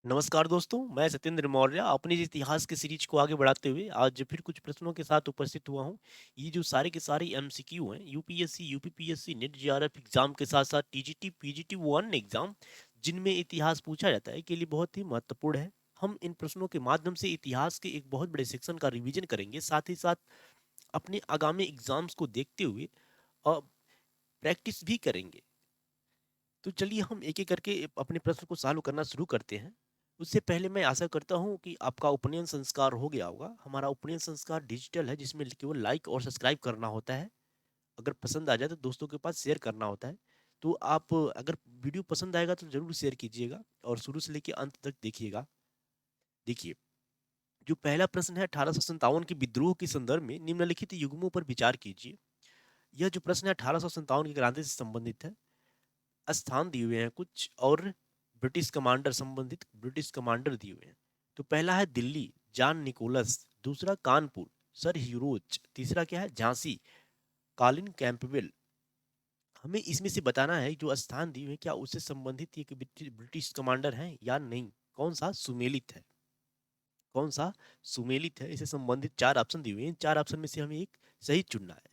नमस्कार दोस्तों, मैं सत्येंद्र मौर्य अपने इस इतिहास के सीरीज को आगे बढ़ाते हुए आज फिर कुछ प्रश्नों के साथ उपस्थित हुआ हूँ। ये जो सारे के सारे एमसीक्यू हैं, UPSC, UPPSC, net JRF exam के साथ साथ टीजीटी, पीजीटी वन एग्जाम जिनमें इतिहास पूछा जाता है के लिए बहुत ही महत्वपूर्ण है। हम इन प्रश्नों के माध्यम से इतिहास के एक बहुत बड़े सेक्शन का रिवीजन करेंगे, साथ ही साथ अपने आगामी एग्जाम्स को देखते हुए प्रैक्टिस भी करेंगे। तो चलिए हम एक एक करके अपने प्रश्न को सॉल्व करना शुरू करते हैं। उससे पहले मैं आशा करता हूं कि आपका उपनयन संस्कार हो गया होगा। हमारा उपनयन संस्कार डिजिटल है, जिसमें केवल लाइक और सब्सक्राइब करना होता है। अगर पसंद आ जाए तो दोस्तों के पास शेयर करना होता है। तो आप अगर वीडियो पसंद आएगा तो जरूर शेयर कीजिएगा और शुरू से लेकर अंत तक देखिएगा। देखिए, जो पहला प्रश्न है, 1857 के विद्रोह के संदर्भ में निम्नलिखित युग्मों पर विचार कीजिए। यह जो प्रश्न है 1857 की क्रांति से संबंधित है। स्थान दिए हुए हैं कुछ और ब्रिटिश कमांडर, संबंधित ब्रिटिश कमांडर दिए हुए हैं। तो पहला है दिल्ली, जॉन निकोलस। दूसरा कानपुर, सर ह्यूरोज। तीसरा क्या है, झांसी, कॉलिन कैंपबेल। हमें इसमें से बताना है जो स्थान दिए हुए हैं क्या उससे संबंधित ये कि ब्रिटिश कमांडर हैं या नहीं। कौन सा सुमेलित है, कौन सा सुमेलित है, इससे संबंधित चार ऑप्शन दिए हुए हैं। चार ऑप्शन में से हमें एक सही चुनना है।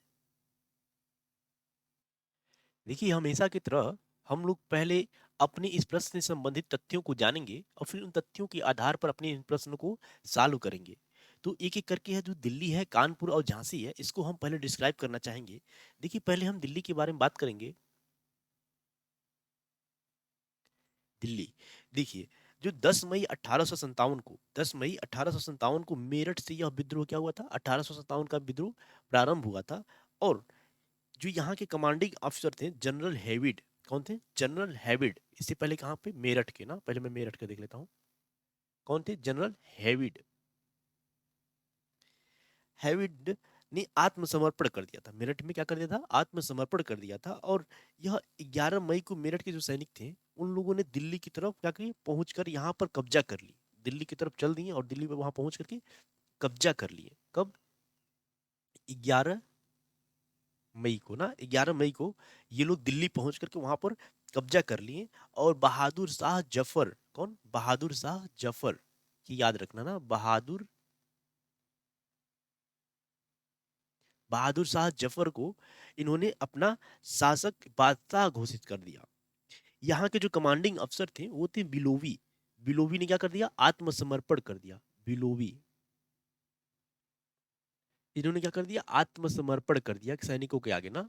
देखिए, हमेशा की तरह हम लोग पहले अपने इस प्रश्न से संबंधित तथ्यों को जानेंगे और फिर उन तथ्यों के आधार पर अपने इन प्रश्न को सॉल्व करेंगे। तो एक एक करके है, जो दिल्ली है, कानपुर और झांसी है, इसको हम पहले डिस्क्राइब करना चाहेंगे। देखिए, पहले हम दिल्ली के बारे में बात करेंगे। दिल्ली, देखिए, जो 10 मई 1857 को 10 मई 1857 को मेरठ से यह विद्रोह क्या हुआ था, 1857 का विद्रोह प्रारंभ हुआ था। और जो यहाँ के कमांडिंग अफसर थे, जनरल हैविड। कौन थे, जनरल हैविड। इससे पहले कहाँ पे, मेरठ के ना, पहले मैं मेरठ के देख लेता हूँ। कौन थे, जनरल हैविड। हैविड ने आत्मसमर्पण कर दिया था, मेरठ में क्या कर दिया था, आत्मसमर्पण कर दिया था। और यह 11 मई को मेरठ के जो सैनिक थे उन लोगों ने दिल्ली की तरफ क्या किया, पहुंचकर यहाँ पर कब्जा कर ली। दिल्ली की तरफ चल दिए और दिल्ली में वहां पहुंच करके कब्जा कर लिए। कब, 11 मई को ना, 11 मई को ये लोग दिल्ली पहुंच करके वहां पर कब्जा कर लिए। और बहादुर शाह जफर, कौन, बहादुर शाह जफर, की याद रखना ना, बहादुर शाह जफर को इन्होंने अपना शासक बादशाह घोषित कर दिया। यहाँ के जो कमांडिंग अफसर थे वो थे बिलोवी। बिलोवी ने क्या कर दिया, आत्मसमर्पण कर दिया। बिलोवी, इन्होंने क्या कर दिया, आत्मसमर्पण कर दिया सैनिकों के आगे ना।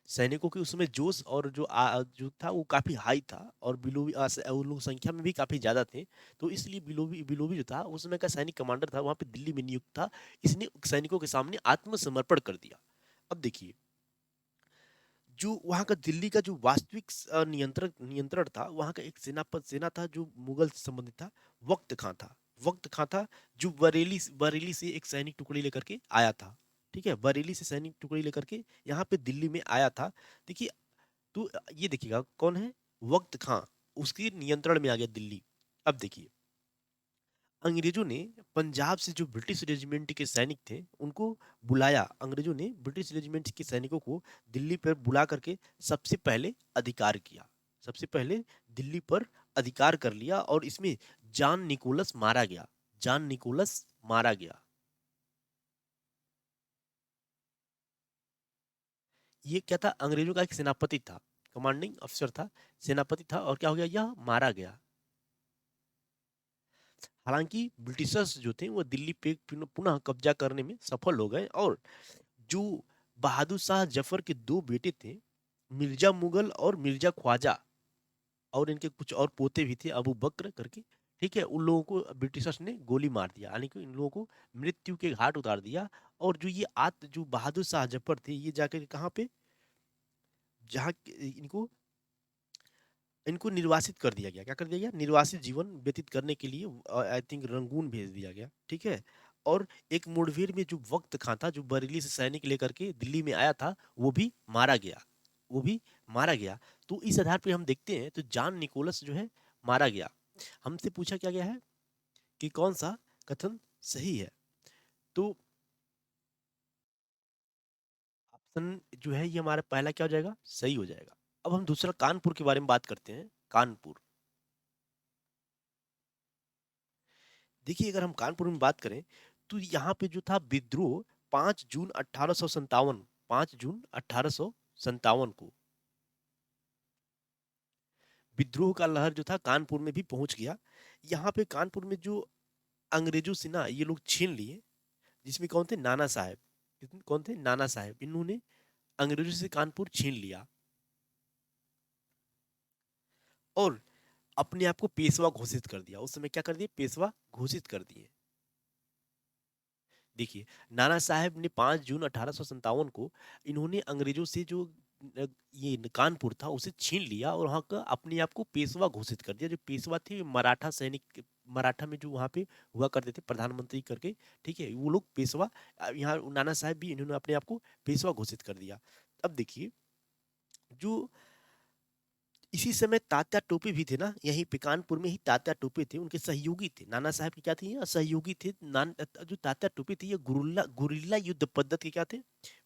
सैनिकों के उसमें जोश और जो था वो काफी हाई था। और बिलोवी उन लोग संख्या में भी काफी ज्यादा थे। तो इसलिए बिलोवी बिलोवी जो था उस समय का सैनिक कमांडर था, वहां पे दिल्ली में नियुक्त था। इसने सैनिकों के सामने आत्मसमर्पण कर दिया। अब देखिए, जो वहां का दिल्ली का जो वास्तविक नियंत्रण नियंत्रण था, वहां का एक सेना था जो मुगल से संबंधित था। वक्त खां था। वक्त खां था, जो बरेली बरेली से एक सैनिक टुकड़ी लेकर के आया था। ठीक है, बरेली से सैनिक टुकड़ी लेकर के यहाँ पे दिल्ली में आया था। देखिए, तो ये देखिएगा कौन है, वक्त खां, उसके नियंत्रण में आ गया दिल्ली। अब देखिए, अंग्रेजों ने पंजाब से जो ब्रिटिश रेजिमेंट के सैनिक थे उनको बुलाया। अंग्रेजों ने ब्रिटिश रेजिमेंट के सैनिकों को दिल्ली पर बुला करके सबसे पहले अधिकार किया। सबसे पहले दिल्ली पर अधिकार कर लिया और इसमें जॉन निकोलस मारा गया। जॉन निकोलस मारा गया। ये क्या था, अंग्रेजों का एक सेनापति था, कमांडिंग अफसर था, सेनापति था, और क्या हो गया, यह मारा गया। हालांकि ब्रिटिशर्स जो थे वो दिल्ली पे पुनः कब्जा करने में सफल हो गए। और जो बहादुर शाह जफर के दो बेटे थे, मिर्जा मुगल और मिर्जा ख्वाजा, और इनके कुछ और पोते भी थे, अबू बकर करके। ठीक है, उन लोगों को ब्रिटिशर्स ने गोली मार दिया, यानी कि इन लोगों को मृत्यु के घाट उतार दिया। और जो ये जो बहादुर शाह जफर थे, ये जाकर के कहाँ पे, जहाँ इनको इनको निर्वासित कर दिया गया। क्या कर दिया गया, निर्वासित जीवन व्यतीत करने के लिए आई थिंक रंगून भेज दिया गया। ठीक है। और एक मुठभेड़ में जो वक्त खां था, जो बरेली से सैनिक लेकर के दिल्ली में आया था, वो भी मारा गया। वो भी मारा गया। तो इस आधार पे हम देखते हैं तो जॉन निकोलस जो है मारा गया। हमसे पूछा क्या गया है कि कौन सा कथन सही है। तो ऑप्शन जो है ये हमारा पहला क्या हो जाएगा, सही हो जाएगा। अब हम दूसरा कानपुर के बारे में बात करते हैं। कानपुर, देखिए अगर हम कानपुर में बात करें तो यहाँ पे जो था विद्रोह 5 जून 1857, 5 जून 1857 को विद्रोह का लहर जो था कानपुर में भी पहुंच गया। यहाँ पे कानपुर में जो अंग्रेजों से ना ये लोग छीन लिए, जिसमें कौन थे, नाना साहब। कौन थे, नाना साहब। इन्होंने अंग्रेजों से कानपुर छीन लिया और अपने आप को पेशवा घोषित कर दिया। उस समय क्या कर दिए, पेशवा घोषित कर दिए। देखिए नाना साहब ने 5 जून 1857 को इन्होंने अंग्रेजों से जो ये कानपुर था उसे छीन लिया और वहां का अपने आप को पेशवा घोषित कर दिया। जो पेशवा थे मराठा सैनिक, मराठा में जो वहां पे हुआ करते थे प्रधानमंत्री करके, ठीक है, वो लोग पेशवा। यहाँ नाना साहब भी इन्होंने अपने आप को पेशवा घोषित कर दिया। अब देखिए जो इसी समय तात्या टोपे भी थे ना, यहीं पे कानपुर में ही तात्या टोपे थे, उनके सहयोगी थे। नाना साहब के क्या थे, ये सहयोगी थे। जो तात्या टोपे थे ये गुरिल्ला गुरिल्ला युद्ध पद्धति के क्या थे,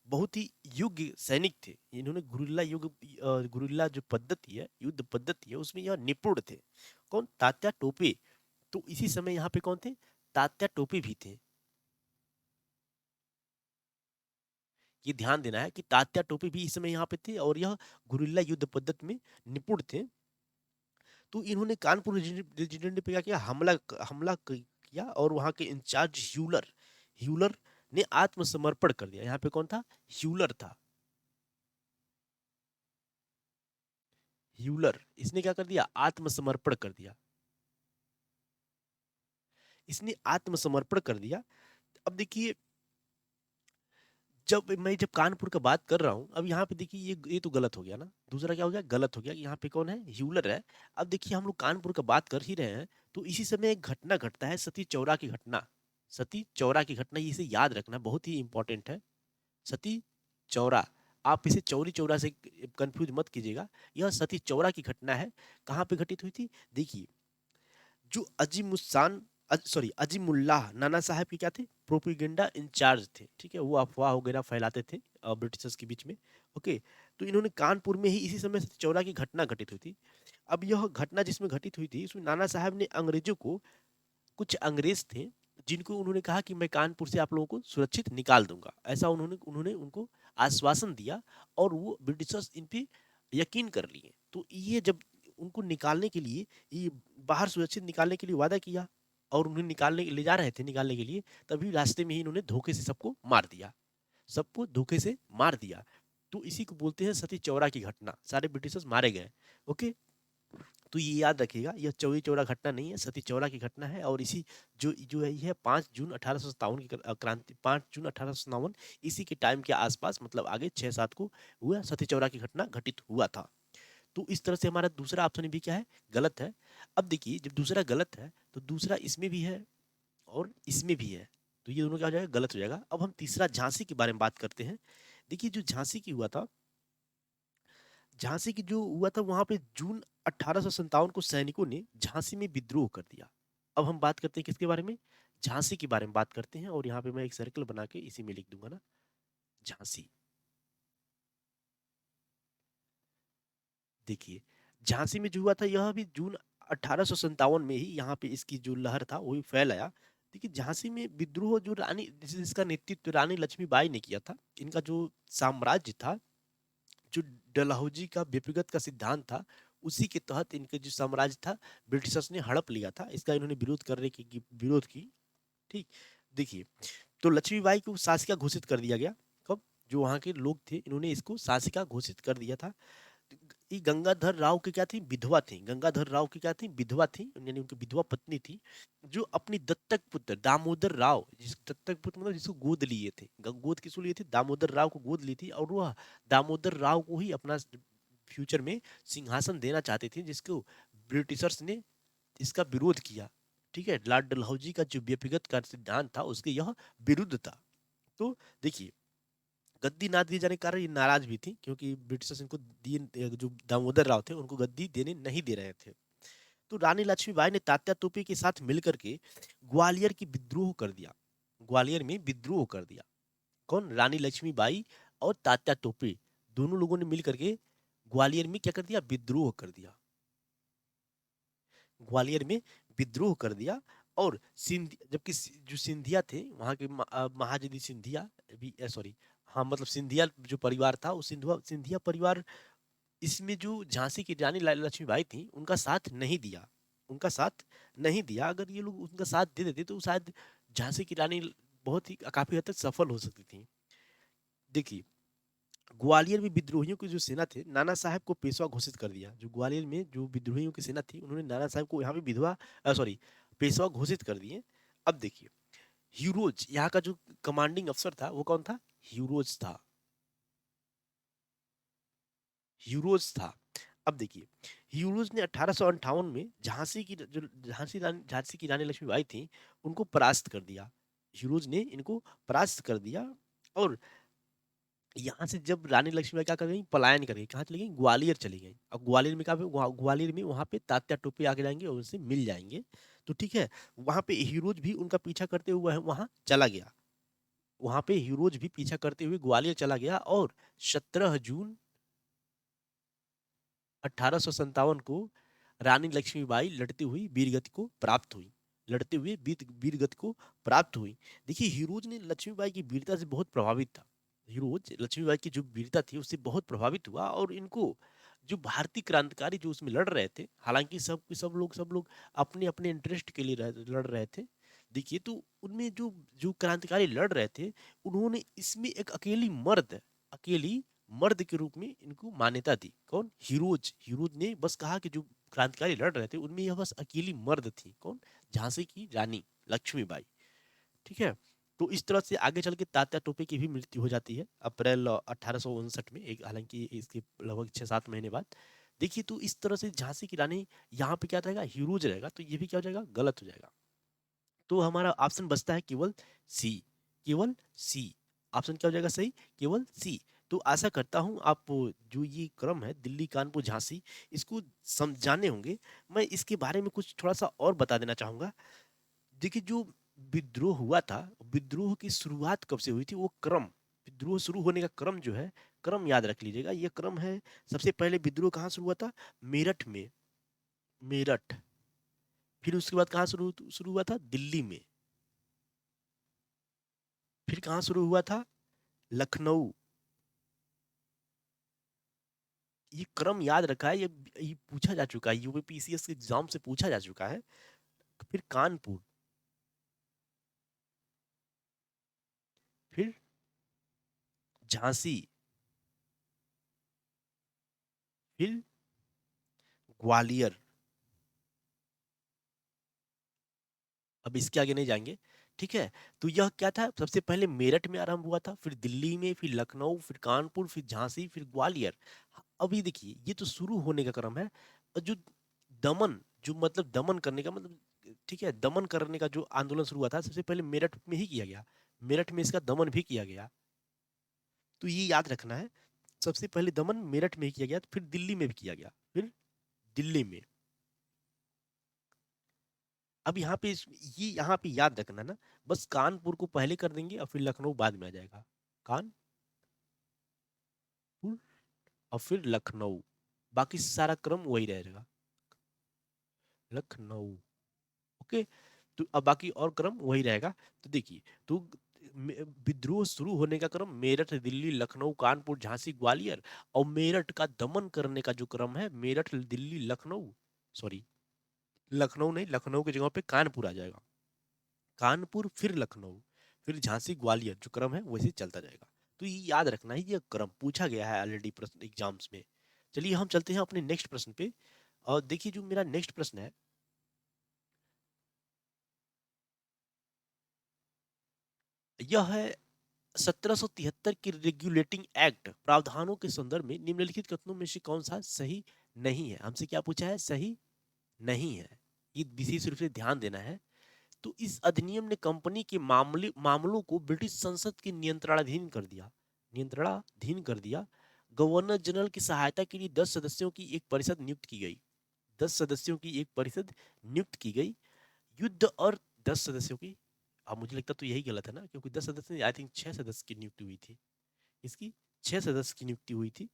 बहुत ही योग्य सैनिक थे। इन्होंने गुरिल्ला युद्ध, गुरिल्ला जो पद्धति है, युद्ध पद्धति है, उसमें यह निपुण थे। कौन, तात्या टोपे। तो इसी समय यहाँ पे कौन थे, तात्या टोपे भी थे। ये ध्यान देना है कि तात्या टोपे भी इस समय यहाँ पे थे और यह गुरिल्ला युद्ध पद्धति में निपुण थे। तो इन्होंने कानपुर रेजिडेंट पे क्या किया, हमला किया और वहां के इंचार्ज ह्यूलर, ह्यूलर ने आत्मसमर्पण कर दिया। यहाँ पे कौन था, ह्यूलर था। ह्यूलर, इसने क्या कर दिया, आत्मसमर्पण कर दिया। इसने आत्मसमर्पण कर दिया। अब देखिए जब कानपुर का बात कर रहा हूं, अब यहाँ पे देखिए ये तो गलत हो गया ना। दूसरा क्या हो गया, गलत हो गया कि यहाँ पे कौन है, ह्यूलर है। अब देखिए हम लोग कानपुर का बात कर ही रहे हैं तो इसी समय एक घटना घटता है, सती चौरा की घटना। सती चौरा की घटना, इसे याद रखना बहुत ही इंपॉर्टेंट है। सती चौरा, आप इसे चौरी चौरा से कंफ्यूज मत कीजिएगा। यह सती चौरा की घटना है। कहाँ पे घटित हुई थी, देखिए जो अजीमुस्सान, सॉरी अजीमुल्लाह नाना साहब के क्या थे, प्रोपिगेंडा इंचार्ज थे, ठीक है, वो अफवाह वगैरह फैलाते थे ब्रिटिशर्स के बीच में। ओके, तो इन्होंने कानपुर में ही इसी समय चौरा की घटना घटित हुई थी। अब यह घटना जिसमें घटित हुई थी उसमें नाना साहब ने अंग्रेजों को, कुछ अंग्रेज थे जिनको उन्होंने कहा कि मैं कानपुर से आप लोगों को सुरक्षित निकाल दूंगा, ऐसा उन्होंने उन्होंने उनको आश्वासन दिया और वो ब्रिटिशर्स इन पे यकीन कर लिए। तो ये जब उनको निकालने के लिए, ये बाहर सुरक्षित निकालने के लिए वादा किया और उन्हें निकालने ले जा रहे थे निकालने के लिए, तभी रास्ते में ही इन्होंने धोखे से सबको मार दिया, सबको धोखे से मार दिया। तो इसी को बोलते हैं सती चौरा की घटना, सारे ब्रिटिशर्स मारे गए। ओके, तो ये याद रखिएगा, यह चौरी चौरा घटना नहीं है, सती चौरा की घटना है। और इसी जो जो है यह 5 जून 1857 की क्रांति, 5 जून 1857 इसी के टाइम के आसपास, मतलब आगे 6-7 को हुआ, सती चौरा की घटना घटित हुआ था। तो इस तरह से हमारा दूसरा ऑप्शन भी क्या है, गलत है। अब देखिए जब दूसरा गलत है तो दूसरा इसमें भी है और इसमें भी है, तो ये दोनों क्या हो जाएगा, गलत हो जाएगा। अब हम तीसरा झांसी के बारे में बात करते हैं। देखिए जो झांसी की हुआ था, झांसी की जो हुआ था वहां पे जून 1857 को सैनिकों ने झांसी में विद्रोह कर दिया। अब हम बात करते हैं किसके बारे में, झांसी के बारे में बात करते हैं। और यहाँ पे मैं एक सर्कल बना के इसी में लिख दूंगा ना, झांसी। देखिए झांसी में जो हुआ था यह भी जून 1857 में ही यहाँ पे इसकी जो लहर था वही फैल आया। देखिए झांसी में विद्रोह जो रानी, जिसका नेतृत्व रानी लक्ष्मीबाई ने किया था, इनका जो साम्राज्य था, जो डलहौजी का व्यक्तिगत का सिद्धांत था, उसी के तहत इनके जो साम्राज्य था ब्रिटिशर्स ने हड़प लिया था। इसका इन्होंने विरोध करने की विरोध की। ठीक, देखिए तो लक्ष्मीबाई को शासिका घोषित कर दिया गया। कब, जो वहां के लोग थे इन्होंने इसको शासिका घोषित कर दिया था। ये गंगाधर राव की क्या थी, विधवा थी। गंगाधर राव की क्या थी, विधवा थी, यानी उनकी विधवा पत्नी थी, जो अपनी दत्तक पुत्र दामोदर राव, जिस दत्तक पुत्र मतलब जिसको गोद लिए थे, गोद किसको लिए थे, दामोदर राव को गोद ली थी। और वह दामोदर राव को ही अपना फ्यूचर में सिंहासन देना चाहते थे, जिसको ब्रिटिशर्स ने इसका विरोध किया। ठीक है, लॉर्ड डलहौजी का जो व्यक्तिगत का सिद्धांत था उसके यह विरुद्ध था। तो देखिए गद्दी ना दिए जाने के कारण ये नाराज भी थी, क्योंकि ब्रिटिशर्स इनको दिए, जो दामोदर राव थे उनको गद्दी देने नहीं दे रहे थे। तो रानी लक्ष्मीबाई ने तात्या तोपे के साथ मिलकर के ग्वालियर की विद्रोह कर दिया, ग्वालियर में विद्रोह कर दिया। कौन, रानी लक्ष्मीबाई और तात्या तोपे, दोनों लोगों ने मिलकर के ग्वालियर में क्या कर दिया, विद्रोह कर दिया, ग्वालियर में विद्रोह कर दिया। और सिंध जबकि जो सिंधिया थे वहां के महाजनी सिंधिया भी, सॉरी, हाँ मतलब सिंधिया जो परिवार था, वो सिंधिया परिवार इसमें जो झांसी की रानी लक्ष्मीबाई थी उनका साथ नहीं दिया, उनका साथ नहीं दिया। अगर ये लोग उनका साथ दे देते तो शायद झांसी की रानी बहुत ही काफी हद तक सफल हो सकती थी। देखिए, ग्वालियर में विद्रोहियों की जो सेना थे, नाना साहब को पेशवा घोषित कर दिया। जो ग्वालियर में जो विद्रोहियों की सेना थी, उन्होंने नाना साहब को यहाँ पे विधवा, सॉरी, पेशवा घोषित कर दिए। अब देखिए, ह्यूरोज यहाँ का जो कमांडिंग अफसर था वो कौन था, ह्यूरोज था, ह्यूरोज था। अब देखिए, ह्यूरोज ने 1858 में झांसी की रानी लक्ष्मीबाई थी, उनको परास्त कर दिया। ह्यूरोज ने इनको परास्त कर दिया। और यहाँ से जब रानी लक्ष्मीबाई क्या कर गई, पलायन कर गई, कहाँ चली गई, ग्वालियर चली गई। अब ग्वालियर में क्या, ग्वालियर में वहां पे तात्या टोपे आके जाएंगे और उनसे मिल जाएंगे। तो ठीक है, वहां पे हीरोज भी उनका पीछा करते हुए वहां चला गया, वहां पे हीरोज भी पीछा करते हुए ग्वालियर चला गया। और 17 जून 1857 को रानी लक्ष्मीबाई लड़ती हुई वीरगति को प्राप्त हुई, लड़ते हुए वीरगति को प्राप्त हुई। देखिए, हीरोज ने लक्ष्मीबाई की वीरता से बहुत प्रभावित था, हीरोज लक्ष्मीबाई की जो वीरता थी उससे बहुत प्रभावित हुआ। और इनको जो भारतीय क्रांतिकारी जो उसमें लड़ रहे थे, हालांकि सब लोग अपने अपने इंटरेस्ट के लिए लड़ रहे थे। देखिए, तो उनमें जो जो क्रांतिकारी लड़ रहे थे, उन्होंने इसमें एक अकेली मर्द के रूप में इनको मान्यता दी। कौन, हीरोज, हीरोज ने बस कहा कि जो क्रांतिकारी लड़ रहे थे उनमें यह बस अकेली मर्द थी। कौन, झांसी की रानी लक्ष्मीबाई। ठीक है, तो इस तरह से आगे चल के तात्या टोपे की भी मृत्यु हो जाती है अप्रैल 1859 में, एक हालांकि इसके लगभग 6-7 महीने बाद। देखिए, तो इस तरह से झांसी की रानी, यहाँ पे क्या रहेगा, हीरोज रहेगा, तो ये भी क्या हो जाएगा, गलत हो जाएगा। तो हमारा ऑप्शन बचता है केवल सी, केवल सी। ऑप्शन क्या हो जाएगा सही, केवल सी। तो आशा करता हूं आप जो ये क्रम है दिल्ली कानपुर झांसी, इसको समझाने होंगे। मैं इसके बारे में कुछ थोड़ा सा और बता देना चाहूंगा। देखिए, जो विद्रोह हुआ था, विद्रोह की शुरुआत कब से हुई थी, वो क्रम, विद्रोह शुरू होने का क्रम जो है, क्रम याद रख लीजिएगा, ये क्रम है। सबसे पहले विद्रोह कहाँ शुरू हुआ था, मेरठ में, मेरठ। फिर उसके बाद कहाँ शुरू हुआ था, दिल्ली में। फिर कहाँ शुरू हुआ था, लखनऊ। ये क्रम याद रखा है, ये पूछा जा चुका है, यूपीपीसीएस के एग्जाम से पूछा जा चुका है। फिर कानपुर, फिर झांसी, फिर ग्वालियर। अब इसके आगे नहीं जाएंगे। ठीक है, तो यह क्या था, सबसे पहले मेरठ में आरंभ हुआ था, फिर दिल्ली में, फिर लखनऊ, फिर कानपुर, फिर झांसी, फिर ग्वालियर। अभी देखिए, ये तो शुरू होने का क्रम है। और जो दमन, जो मतलब दमन करने का मतलब, ठीक है, दमन करने का जो आंदोलन शुरू हुआ था, सबसे पहले मेरठ में ही किया गया, मेरठ में इसका दमन भी किया गया। तो ये याद रखना है, सबसे पहले दमन मेरठ में ही किया गया, फिर दिल्ली में भी किया गया, फिर दिल्ली में। अब यहाँ पे ये यहाँ पे याद रखना ना, बस कानपुर को पहले कर देंगे और फिर लखनऊ बाद में आ जाएगा, कानपुर और फिर लखनऊ, बाकी सारा क्रम वही रहेगा, लखनऊ। ओके, तो अब बाकी और क्रम वही रहेगा। तो देखिए, तो विद्रोह शुरू होने का क्रम मेरठ, दिल्ली, लखनऊ, कानपुर, झांसी, ग्वालियर। और मेरठ का दमन करने का जो क्रम है, मेरठ, दिल्ली, लखनऊ, सॉरी, लखनऊ नहीं, लखनऊ की जगह पे कानपुर आ जाएगा, कानपुर फिर लखनऊ, फिर झांसी, ग्वालियर, जो क्रम है वैसे चलता जाएगा। तो ये याद रखना है, ये क्रम पूछा गया है ऑलरेडी प्रश्न एग्जाम्स में। चलिए हम चलते हैं अपने नेक्स्ट प्रश्न पे। और देखिए, जो मेरा नेक्स्ट प्रश्न है, यह है 1773 की रेगुलेटिंग एक्ट प्रावधानों के संदर्भ में निम्नलिखित कथनों में से कौन सा सही नहीं है। हमसे क्या पूछा है, सही नहीं है, ये विशेष रूप से ध्यान देना है। तो इस अधिनियम ने कंपनी के मामलों को ब्रिटिश संसद के नियंत्रणाधीन कर दिया, नियंत्रणाधीन कर दिया। गवर्नर जनरल की सहायता के लिए 10 सदस्यों की एक परिषद नियुक्त की गई, 10 सदस्यों की एक परिषद नियुक्त की गई। युद्ध और 10 सदस्यों की, अब मुझे लगता तो यही गलत है ना, क्योंकि 10 सदस्य, आई थिंक 6 सदस्य की नियुक्ति हुई थी इसकी, 6 सदस्य की नियुक्ति हुई थी।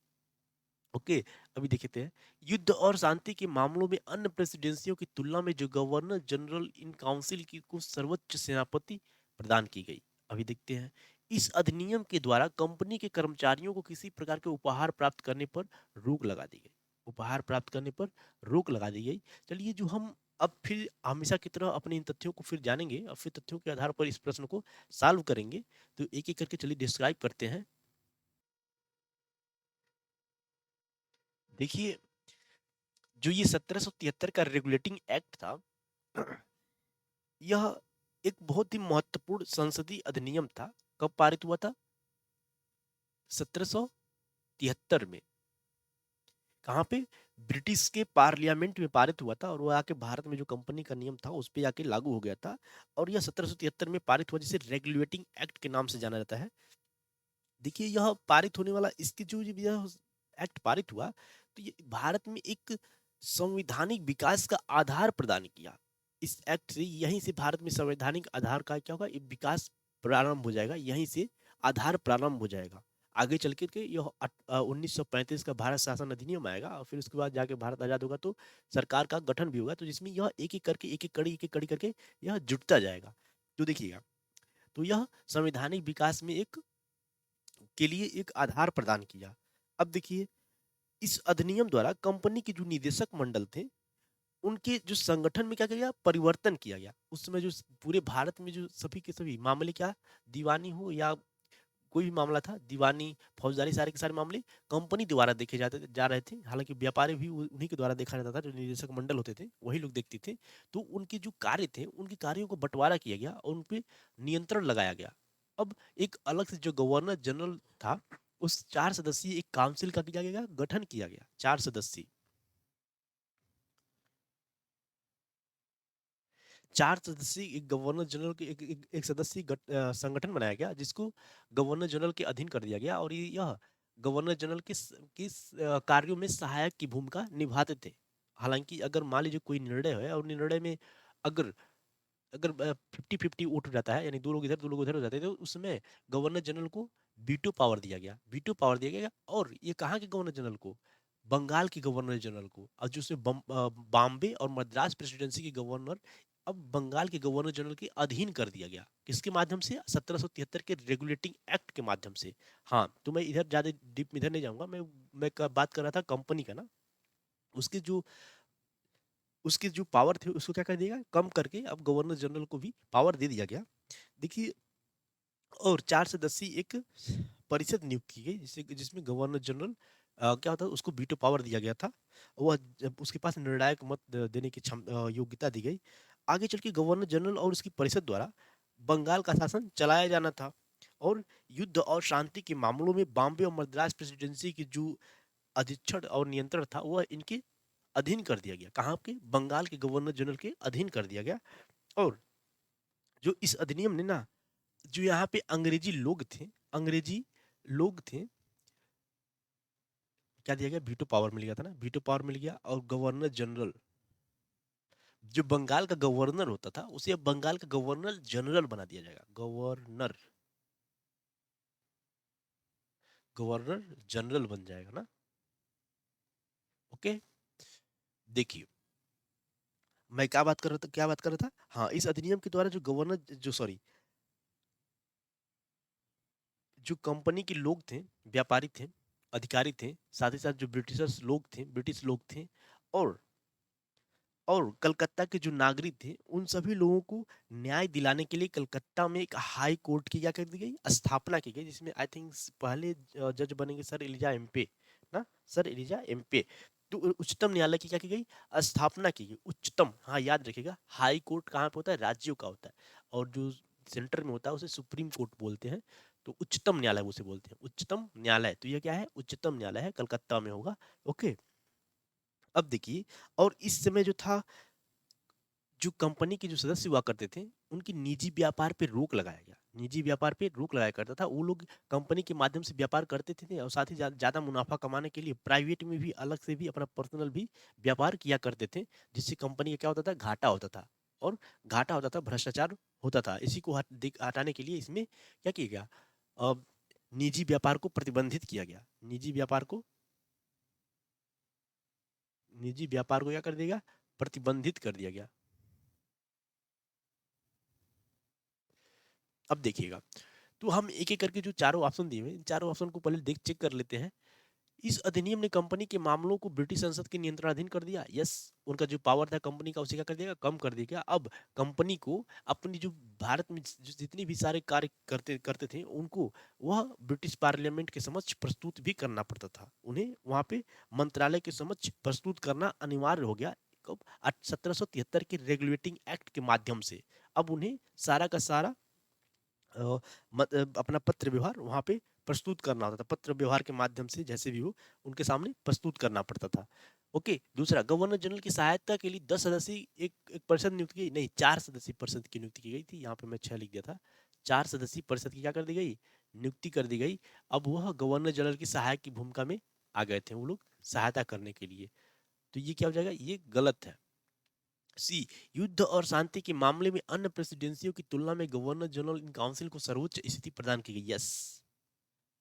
ओके, अभी देखते हैं। युद्ध और शांति के मामलों में अन्य प्रेसिडेंसियों की तुलना में जो गवर्नर जनरल इन काउंसिल की को सर्वोच्च सेनापति प्रदान की गई। अभी देखते हैं। इस अधिनियम के द्वारा कंपनी के कर्मचारियों को किसी प्रकार के उपहार प्राप्त करने पर रोक लगा दी गई। उपहार प्राप्त करने पर रोक लगा दी गई। चलिए, जो हम अब फिर हमेशा की तरह अपने इन तथ्यों को फिर जानेंगे और फिर तथ्यों के आधार पर इस प्रश्न को सॉल्व करेंगे। तो एक एक करके चलिए डिस्क्राइब करते हैं। देखिए, जो ये 1773 का रेगुलेटिंग एक्ट था, यह एक बहुत ही महत्वपूर्ण संसदीय अधिनियम था। कब पारित हुआ था? 1773 में। कहाँ पे? ब्रिटिश के पार्लियामेंट में पारित हुआ था और वो आके भारत में जो कंपनी का नियम था उस पे आके लागू हो गया था। और यह 1773 में पारित हुआ, जिसे रेगुलेटिंग एक्ट के नाम से जाना जाता है। देखिए, यह पारित होने वाला, इसकी जो यह एक्ट पारित हुआ, तो ये भारत में एक संवैधानिक विकास का आधार प्रदान किया। इस एक्ट से, यहीं से भारत में संवैधानिक आधार का क्या होगा, एक विकास प्रारंभ हो जाएगा। यहीं से आधार प्रारंभ हो जाएगा। आगे चल के यह 1935 का भारत शासन अधिनियम आएगा और फिर उसके बाद जाके भारत आजाद होगा तो सरकार का गठन भी होगा, तो जिसमें यह एक एक करके, एक एक कड़ी करके यह जुटता जाएगा। तो देखिएगा, तो यह संवैधानिक विकास में एक के लिए एक आधार प्रदान किया। अब देखिए, इस अधिनियम द्वारा कंपनी के जो निदेशक मंडल थे, उनके जो संगठन में क्या किया गया, परिवर्तन किया गया। उस समय जो पूरे भारत में जो सभी के सभी मामले, क्या दीवानी हो या कोई भी मामला था, दीवानी फौजदारी, सारे के सारे मामले कंपनी द्वारा देखे जाते जा रहे थे। हालांकि व्यापारी भी उन्हीं के द्वारा देखा जाता था, जो निदेशक मंडल होते थे वही लोग देखते थे। तो उनके जो कार्य थे, उनके कार्यों को बंटवारा किया गया और उन पे नियंत्रण लगाया गया। अब एक अलग से जो गवर्नर जनरल था, उस 4 सदस्यीय एक काउंसिल का किया गया, गठन किया गया। 4 सदस्यीय, 4 सदस्यीय एक गवर्नर जनरल के एक सदस्यीय संगठन बनाया गया, जिसको गवर्नर जनरल के अधीन कर दिया गया। और यह गवर्नर जनरल किस कार्यों में सहायक की भूमिका निभाते थे। हालांकि अगर मान लीजिए कोई निर्णय है और निर्णय में अगर अगर 50-50 वोट हो जाता है, यानी 2 लोग इधर 2 लोग उधर हो जाते हैं, तो उसमें गवर्नर जनरल को वीटो पावर दिया गया। वीटो पावर दिया गया। और ये कहाँ के गवर्नर जनरल को? बंगाल के गवर्नर जनरल को। और जो उसमें बॉम्बे और मद्रास प्रेसिडेंसी के गवर्नर अब बंगाल के गवर्नर जनरल के अधीन कर दिया गया। किसके माध्यम से? 1773 के रेगुलेटिंग एक्ट के माध्यम से। हाँ, तो मैं इधर ज्यादा डीप में इधर नहीं जाऊंगा। मैं बात कर रहा था कंपनी का ना। उसके जो उसकी जो पावर थी उसको क्या कर दिया गया, कम करके अब गवर्नर जनरल को भी पावर दे दिया गया। देखिए, और 4 सदस्यीय एक परिषद नियुक्त की गई, जिसमें गवर्नर जनरल क्या होता है, उसको वीटो पावर दिया गया था। वह जब उसके पास निर्णायक मत देने की योग्यता दी गई। आगे चल के गवर्नर जनरल और उसकी परिषद द्वारा बंगाल का शासन चलाया जाना था। और युद्ध और शांति के मामलों में बॉम्बे और मद्रास प्रेसिडेंसी की जो अधीक्षण और नियंत्रण था, वह इनके अधीन कर दिया गया। कहाँ के? बंगाल के गवर्नर जनरल के अधीन कर दिया गया। और जो इस अधिनियम ने ना, जो यहाँ पे अंग्रेजी लोग थे, क्या दिया गया? वीटो पावर मिल गया था ना, वीटो पावर मिल गया। और गवर्नर जनरल, जो बंगाल का गवर्नर होता था, उसे अब बंगाल का गवर्नर जनरल बना दिया जाएगा। गवर्नर जनरल बन जाएगा ना। ओके, देखिए, मैं क्या बात कर रहा था? हाँ, इस अधिनियम के द्वारा जो गवर्नर जो सॉरी जो कंपनी के लोग थे, व्यापारी थे, अधिकारी थे, साथ ही साथ जो ब्रिटिश लोग थे, और कलकत्ता के जो नागरिक थे, उन सभी लोगों को न्याय दिलाने के लिए कलकत्ता में एक हाई कोर्ट की क्या कर दी गई, स्थापना की गई। जिसमें आई थिंक पहले जज बनेंगे सर एलिजा एम्पे ना, सर एलिजा एम्पे। तो उच्चतम न्यायालय की क्या की गई, स्थापना की गई। उच्चतम, हाँ याद रखिएगा, हाई कोर्ट कहाँ पे होता है? राज्यों का होता है। और जो सेंटर में होता है उसे सुप्रीम कोर्ट बोलते हैं। तो उच्चतम न्यायालय उसे बोलते हैं, उच्चतम न्यायालय। तो ये क्या है? उच्चतम न्यायालय है, कलकत्ता में होगा। ओके, अब देखिए, और इस समय जो था, जो कंपनी के जो सदस्य हुआ करते थे, उनकी निजी व्यापार पे रोक लगाया गया। निजी व्यापार पे रोक लगाया करता था। वो लोग कंपनी के माध्यम से व्यापार करते थे और साथ ही ज्यादा मुनाफा कमाने के लिए प्राइवेट में भी अलग से भी अपना पर्सनल भी व्यापार किया करते थे, जिससे कंपनी का क्या होता था, घाटा होता था। और घाटा होता था, भ्रष्टाचार होता था। इसी को हटाने के लिए इसमें क्या किया गया, निजी व्यापार को प्रतिबंधित किया गया। निजी व्यापार को निजी व्यापार को क्या कर दिया गया, प्रतिबंधित कर दिया गया। अब देखिएगा, तो हम एक एक करके जो चारों ऑप्शन दिए हुए हैं, इन चारों ऑप्शन को पहले देख चेक कर लेते हैं। इस अधिनियम ने कंपनी के मामलों को ब्रिटिश संसद के नियंत्रणाधीन कर दिया। यस, उनका जो पावर था कंपनी का उसे क्या कर दिया, कम कर दिया गया। अब कंपनी को अपनी जो भारत में जितनी भी सारे कार्य करते करते थे उनको वह ब्रिटिश पार्लियामेंट के समक्ष प्रस्तुत भी करना पड़ता था। उन्हें वहां पे मंत्रालय के समक्ष प्रस्तुत करना अनिवार्य हो गया। कब? 1773 के रेगुलेटिंग एक्ट के माध्यम से अब उन्हें सारा का सारा अपना पत्र व्यवहार वहां पे प्रस्तुत करना होता था। पत्र व्यवहार के माध्यम से जैसे भी हो उनके सामने प्रस्तुत करना पड़ता था। ओके, दूसरा, गवर्नर जनरल की सहायता के लिए 10 सदस्यीय एक परिषद नियुक्त की, नहीं 4 सदस्यीय परिषद की नियुक्ति की गई थी। यहाँ पे मैं 6 लिख दिया था। 4 सदस्यीय परिषद की क्या कर दी गई, नियुक्ति कर दी गई। अब वह गवर्नर जनरल की सहायक की भूमिका में आ गए थे वो लोग सहायता करने के लिए। तो ये क्या हो जाएगा, ये गलत है। सी, युद्ध और शांति के मामले में अन्य प्रेसिडेंसियों की तुलना में गवर्नर जनरल इन काउंसिल को सर्वोच्च स्थिति प्रदान की गई। यस,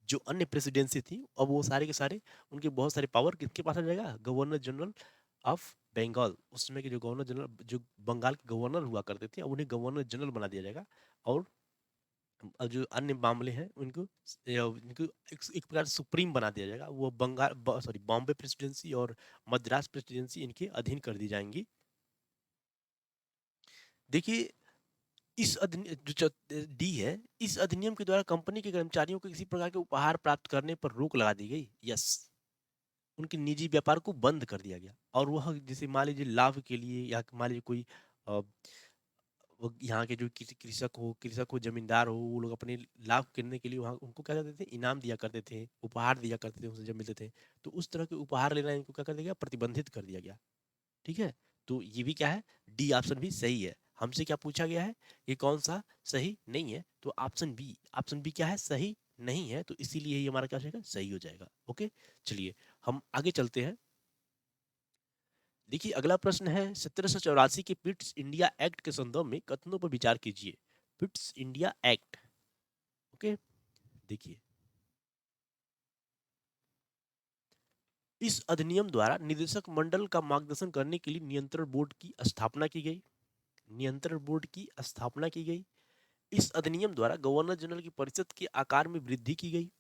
जो अन्य प्रेसिडेंसी थी अब वो सारे के सारे उनके बहुत सारे पावर किसके पास आ जाएगा, गवर्नर जनरल ऑफ बंगाल। उस समय के जो गवर्नर जनरल, जो बंगाल के गवर्नर हुआ करते थे, अब उन्हें गवर्नर जनरल बना दिया जाएगा। और जो अन्य मामले हैं उनको इनको एक प्रकार सुप्रीम बना दिया जाएगा। वो बंगाल सॉरी बॉम्बे प्रेसिडेंसी और मद्रास प्रेसिडेंसी इनके अधीन कर दी जाएंगी। देखिए, इस जो डी है, इस अधिनियम के द्वारा कंपनी के कर्मचारियों को किसी प्रकार के उपहार प्राप्त करने पर रोक लगा दी गई। यस, उनके निजी व्यापार को बंद कर दिया गया। और वह जैसे मान लीजिए लाभ के लिए, या मान लीजिए कोई वो यहाँ के जो कृषक हो जमींदार हो, वो लोग अपने लाभ करने के लिए वहाँ उनको क्या करते थे, इनाम दिया करते थे, उपहार दिया करते थे उनसे जब मिलते थे। तो उस तरह के उपहार लेना इनको क्या कर दिया गया, प्रतिबंधित कर दिया गया। ठीक है, तो ये भी क्या है, डी ऑप्शन भी सही है। हमसे क्या पूछा गया है, ये कौन सा सही नहीं है, तो ऑप्शन बी क्या है, सही नहीं है। तो इसीलिए ये हमारा क्या हो जाएगा, सही हो जाएगा। ओके, चलिए हम आगे चलते हैं। देखिए अगला प्रश्न है, 1784 के पिट्स इंडिया एक्ट के संदर्भ में कथनों पर विचार कीजिए। पिट्स इंडिया एक्ट, ओके, देखिए इस अधिनियम द्वारा निदेशक मंडल का मार्गदर्शन करने के लिए नियंत्रण बोर्ड की स्थापना की गई। नियंत्रण बोर्ड की स्थापना की गई। इस अधिनियम द्वारा गवर्नर जनरल की परिषद के आकार में वृद्धि की गई।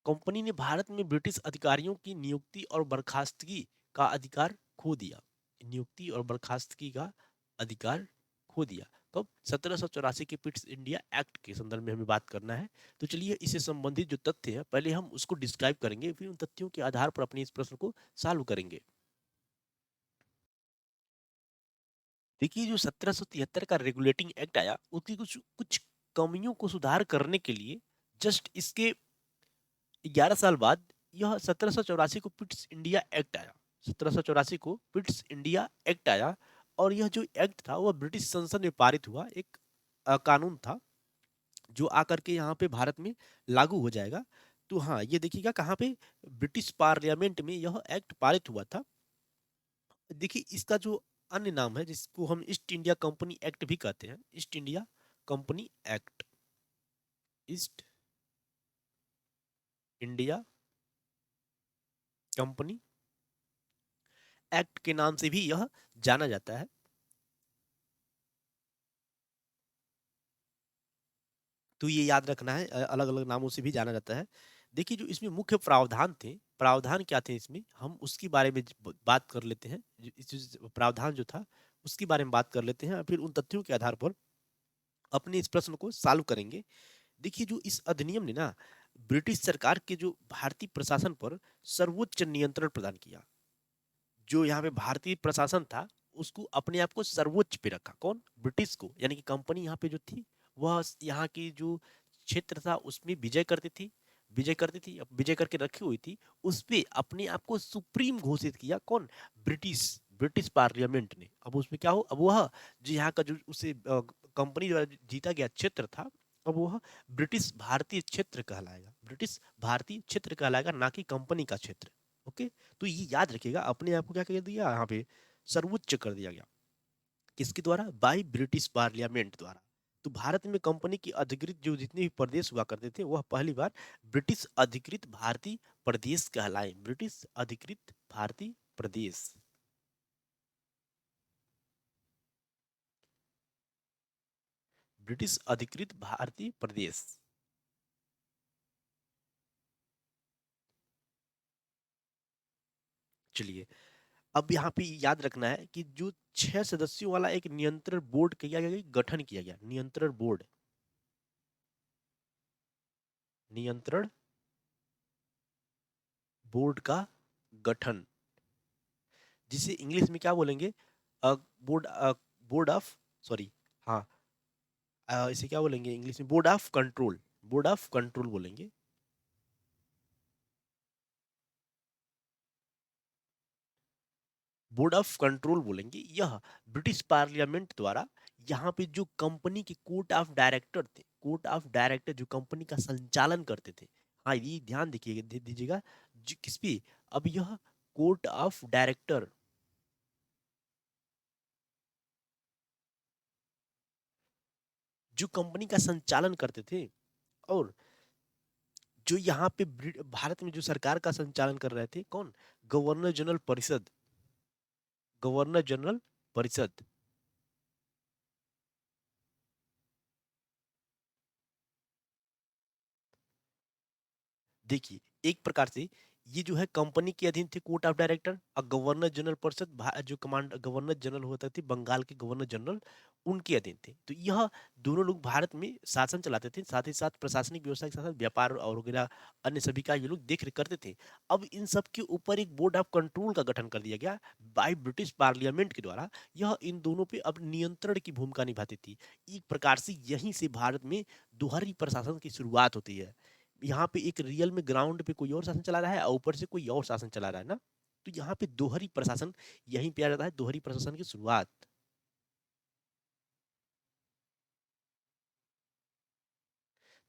कंपनी ने भारत में ब्रिटिश अधिकारियों की नियुक्ति और बर्खास्तगी का अधिकार खो दिया। नियुक्ति और बर्खास्तगी का अधिकार खो दिया। कब? 1784 के पिट्स इंडिया एक्ट के संदर्भ में हमें बात करना है। तो चलिए इससे संबंधित जो तथ्य है पहले हम उसको डिस्क्राइब करेंगे, फिर उन तथ्यों के आधार पर अपने इस प्रश्न को सॉल्व करेंगे। देखिए जो 1773 का रेगुलेटिंग एक्ट आया, उसकी कुछ कुछ कमियों को सुधार करने के लिए जस्ट इसके 11 साल बाद यह 1784 को पिट्स इंडिया एक्ट आया। 1784 को पिट्स इंडिया एक्ट आया। और यह जो एक्ट था वह ब्रिटिश संसद में पारित हुआ एक कानून था, जो आकर के यहाँ पे भारत में लागू हो जाएगा। तो हाँ, ये देखिएगा कहाँ पे, ब्रिटिश पार्लियामेंट में यह एक्ट पारित हुआ था। देखिए इसका जो अन्य नाम है जिसको हम ईस्ट इंडिया कंपनी एक्ट भी कहते हैं, east India company act, east India company act के नाम से भी यह जाना जाता है। तो ये याद रखना है, अलग अलग नामों से भी जाना जाता है। देखिए जो इसमें मुख्य प्रावधान थे, प्रावधान क्या थे इसमें, हम उसके बारे में बात कर लेते हैं। प्रावधान जो था उसके बारे में बात कर लेते हैं, और फिर उन तथ्यों के आधार पर अपने इस प्रश्न को सॉल्व करेंगे। देखिए जो इस अधिनियम ने ना ब्रिटिश सरकार के जो भारतीय प्रशासन पर सर्वोच्च नियंत्रण प्रदान किया। जो यहाँ पे भारतीय प्रशासन था उसको अपने आप को सर्वोच्च पे रखा। कौन? ब्रिटिश को, यानी कि कंपनी यहाँ पे जो थी वह यहाँ की जो क्षेत्र था उसमें विजय करती थी, विजय करके रखी हुई थी। उस पे अपने आप को सुप्रीम घोषित किया। कौन? ब्रिटिश ब्रिटिश पार्लियामेंट ने। अब उसमें क्या हो, अब वह जो यहाँ का जो उसे कंपनी द्वारा जीता गया क्षेत्र था, अब वह ब्रिटिश भारतीय क्षेत्र कहलाएगा। ब्रिटिश भारतीय क्षेत्र कहलाएगा, ना कि कंपनी का क्षेत्र। ओके, तो ये याद रखिएगा, अपने आप को क्या कर दिया यहाँ पे, सर्वोच्च कर दिया गया। किसके द्वारा? बाय ब्रिटिश पार्लियामेंट द्वारा। तो भारत में कंपनी की अधिकृत जो जितने भी प्रदेश हुआ करते थे वह पहली बार ब्रिटिश अधिकृत भारतीय प्रदेश कहलाए। ब्रिटिश अधिकृत भारतीय प्रदेश। ब्रिटिश अधिकृत भारतीय प्रदेश। चलिए, अब यहाँ पे याद रखना है कि जो 6 सदस्यों वाला एक नियंत्रण बोर्ड किया गया, गठन किया गया, नियंत्रण बोर्ड, नियंत्रण बोर्ड का गठन, जिसे इंग्लिश में क्या बोलेंगे, बोर्ड, बोर्ड ऑफ, सॉरी, हाँ, इसे क्या बोलेंगे इंग्लिश में, board of control, board of control बोलेंगे। बोर्ड ऑफ कंट्रोल बोलेंगे। यह ब्रिटिश पार्लियामेंट द्वारा यहाँ पे जो कंपनी के कोर्ट ऑफ डायरेक्टर थे, कोर्ट ऑफ डायरेक्टर जो कंपनी का संचालन करते थे, हाँ ये ध्यान देखिएगा, दीजिएगा, किस पे, अब यह कोर्ट ऑफ डायरेक्टर जो कंपनी का संचालन करते थे, और जो यहाँ पे भारत में जो सरकार का संचालन कर रहे थे, कौन, गवर्नर जनरल परिषद, गवर्नर जनरल परिषद। देखिए, एक प्रकार से ये जो है कंपनी के अधीन थे कोर्ट ऑफ डायरेक्टर, और गवर्नर जनरल परिषद जो कमांड गवर्नर जनरल होता थे, बंगाल के गवर्नर जनरल, उनके अधीन थे। तो यह दोनों लोग भारत में शासन चलाते थे, साथ ही साथ प्रशासनिक व्यवस्था के साथ साथ व्यापार और वगैरह अन्य सभी का ये लोग देख रेख करते थे। अब इन सब के ऊपर एक बोर्ड ऑफ कंट्रोल का गठन कर दिया गया बाय ब्रिटिश पार्लियामेंट के द्वारा। यह इन दोनों पे अब नियंत्रण की भूमिका निभाती थी। एक प्रकार से यहीं से भारत में दोहरी प्रशासन की शुरुआत होती है। यहाँ पे एक रियल में ग्राउंड पे कोई और शासन चला रहा है और ऊपर से कोई और शासन चला रहा है ना, तो यहाँ पे दोहरी प्रशासन यहीं पे आ जाता है, दोहरी प्रशासन की शुरुआत।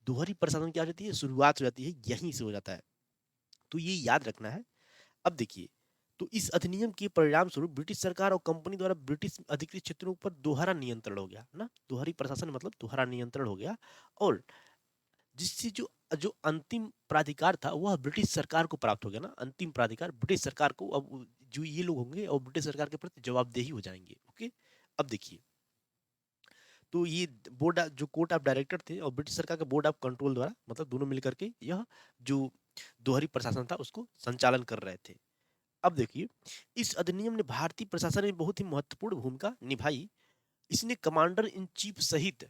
दोहरी प्रशासन क्या हो जाती है, शुरुआत हो जाती है, यहीं से हो जाता है। तो ये याद रखना है। अब देखिए, तो इस अधिनियम के परिणाम स्वरूप ब्रिटिश सरकार और कंपनी द्वारा ब्रिटिश अधिकृत क्षेत्रों पर दोहरा नियंत्रण हो गया ना, दोहरी प्रशासन मतलब दोहरा नियंत्रण हो गया। और जिससे जो जो अंतिम प्राधिकार था वह ब्रिटिश सरकार को प्राप्त हो गया ना, अंतिम प्राधिकार ब्रिटिश सरकार को। अब जो ये लोग होंगे और ब्रिटिश सरकार के प्रति जवाबदेही हो जाएंगे। ओके, अब देखिए, तो ये बोर्ड जो कोर्ट ऑफ डायरेक्टर थे और ब्रिटिश सरकार के बोर्ड ऑफ कंट्रोल द्वारा, मतलब दोनों मिलकर के यह जो दोहरी प्रशासन था उसको संचालन कर रहे थे। अब देखिए, इस अधिनियम ने भारतीय प्रशासन में बहुत ही महत्वपूर्ण भूमिका निभाई। इसने कमांडर इन चीफ सहित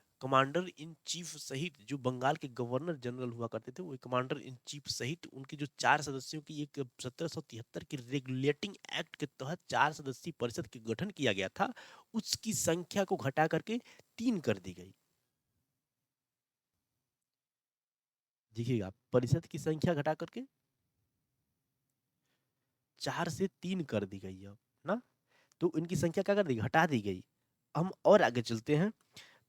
जो बंगाल के गवर्नर जनरल हुआ करते थे, वो कमांडर इन चीफ सहित उनके जो 4 सदस्यों की एक 1773 के रेगुलेटिंग एक्ट के तहत 4 सदस्यीय परिषद के गठन किया गया था, उसकी संख्या को घटा करके 3 कर दी गई। देखिएगा, परिषद की संख्या घटा करके 4 से 3 कर दी गई है ना, तो इनकी संख्या क्या कर दी, घटा दी गई। हम और आगे चलते हैं।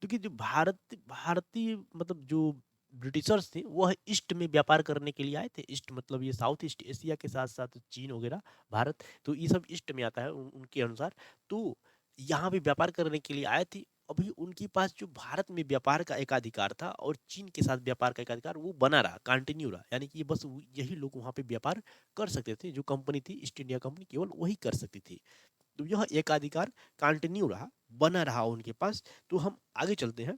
क्योंकि जो भारतीय मतलब जो ब्रिटिशर्स थे वह ईस्ट में व्यापार करने के लिए आए थे। ईस्ट मतलब ये साउथ ईस्ट एशिया के साथ साथ चीन वगैरह, भारत, तो ये सब ईस्ट में आता है उनके अनुसार। तो यहाँ पे व्यापार करने के लिए आए थे। अभी उनके पास जो भारत में व्यापार का एक अधिकार था और चीन के साथ व्यापार का एक अधिकार वो बना रहा, कंटिन्यू रहा, यानी कि बस यही लोग वहाँ पे व्यापार कर सकते थे। जो कंपनी थी ईस्ट इंडिया कंपनी केवल वही कर सकती थी। तो यह एकाधिकार कंटिन्यू रहा, बना रहा उनके पास। तो हम आगे चलते हैं।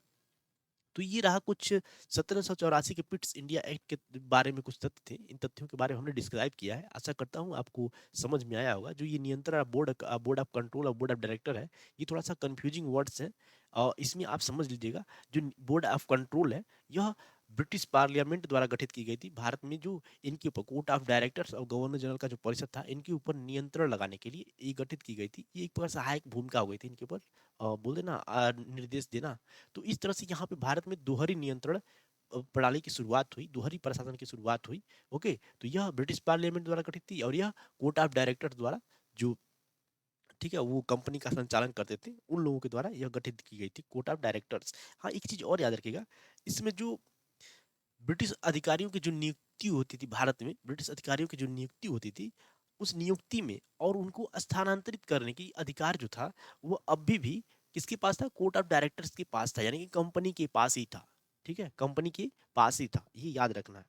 तो ये रहा कुछ 1784 के पिट्स इंडिया एक्ट के बारे में कुछ तथ्य थे। इन तथ्यों के बारे में हमने डिस्क्राइब किया है। आशा करता हूँ आपको समझ में आया होगा। जो ये नियंत्रण बोर्ड बोर्ड ऑफ कंट्रोल और बोर्ड ऑफ डायरेक्टर है, ये थोड़ा सा कंफ्यूजिंग वर्ड्स है, और इसमें आप समझ लीजिएगा। जो बोर्ड ऑफ कंट्रोल है, यह ब्रिटिश पार्लियामेंट द्वारा गठित की गई थी। भारत में जो इनके ऊपर कोर्ट ऑफ डायरेक्टर्स और गवर्नर जनरल का जो परिषद था, इनके ऊपर नियंत्रण लगाने के लिए ये गठित की गई थी। ये एक प्रकार सहायक भूमिका हो गई थी इनके ऊपर, बोल देना, निर्देश देना। तो इस तरह से यहाँ पे भारत में दोहरी नियंत्रण प्रणाली की शुरुआत हुई, दोहरी प्रशासन की शुरुआत हुई। ओके, तो यह ब्रिटिश पार्लियामेंट द्वारा गठित थी, और यह कोर्ट ऑफ डायरेक्टर द्वारा जो, ठीक है, वो कंपनी का संचालन करते थे, उन लोगों के द्वारा यह गठित की गई थी, कोर्ट ऑफ डायरेक्टर्स। हाँ, एक चीज और याद रखिएगा, इसमें जो ब्रिटिश अधिकारियों की जो नियुक्ति होती थी, भारत में ब्रिटिश अधिकारियों की जो नियुक्ति होती थी, उस नियुक्ति में और उनको स्थानांतरित करने की अधिकार जो था, वो अभी भी किसके पास था? कोर्ट ऑफ डायरेक्टर्स के पास था, यानी कि कंपनी के पास ही था। ठीक है, कंपनी के पास ही था, ये याद रखना है।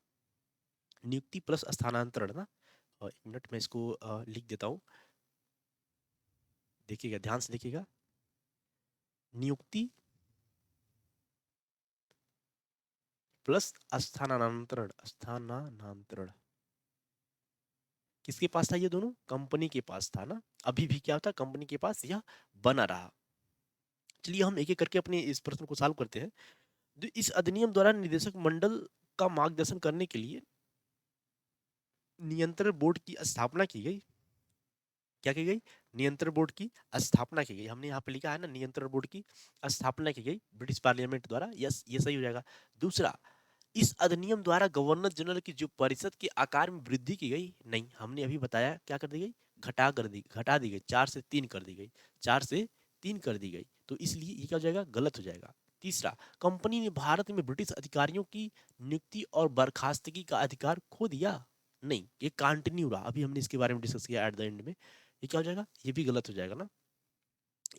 नियुक्ति प्लस स्थानांतरण ना, एक मिनट में इसको लिख देता हूँ, देखिएगा ध्यान से देखिएगा। नियुक्ति प्लस स्थानांतरण, स्थानांतरण किसके पास था? ये दोनों कंपनी के पास था ना, अभी भी क्या होता, कंपनी के पास यह बना रहा। चलिए हम एक एक करके अपने इस प्रश्न को सॉल्व करते हैं। इस अधिनियम द्वारा निदेशक मंडल का मार्गदर्शन करने के लिए नियंत्रण बोर्ड की स्थापना की गई। क्या की गई? नियंत्रण बोर्ड की स्थापना की गई। हमने यहाँ पे लिखा है ना, नियंत्रण बोर्ड की स्थापना की गई ब्रिटिश पार्लियामेंट द्वारा। यस, ये सही हो जाएगा। दूसरा, इस अधिनियम द्वारा गवर्नर जनरल की जो परिषद के आकार में वृद्धि की गई, नहीं, हमने अभी बताया क्या कर दी गई, घटा दी गई, 4 से 3 कर दी गई, 4 से 3 कर दी गई, तो इसलिए ये क्या हो जाएगा, गलत हो जाएगा। तीसरा, कंपनी ने भारत में ब्रिटिश अधिकारियों की नियुक्ति और बर्खास्तगी का अधिकार खो दिया, नहीं, ये कंटिन्यू रहा, अभी हमने इसके बारे में डिस्कस किया एट द एंड में, ये क्या हो जाएगा, ये भी गलत हो जाएगा ना।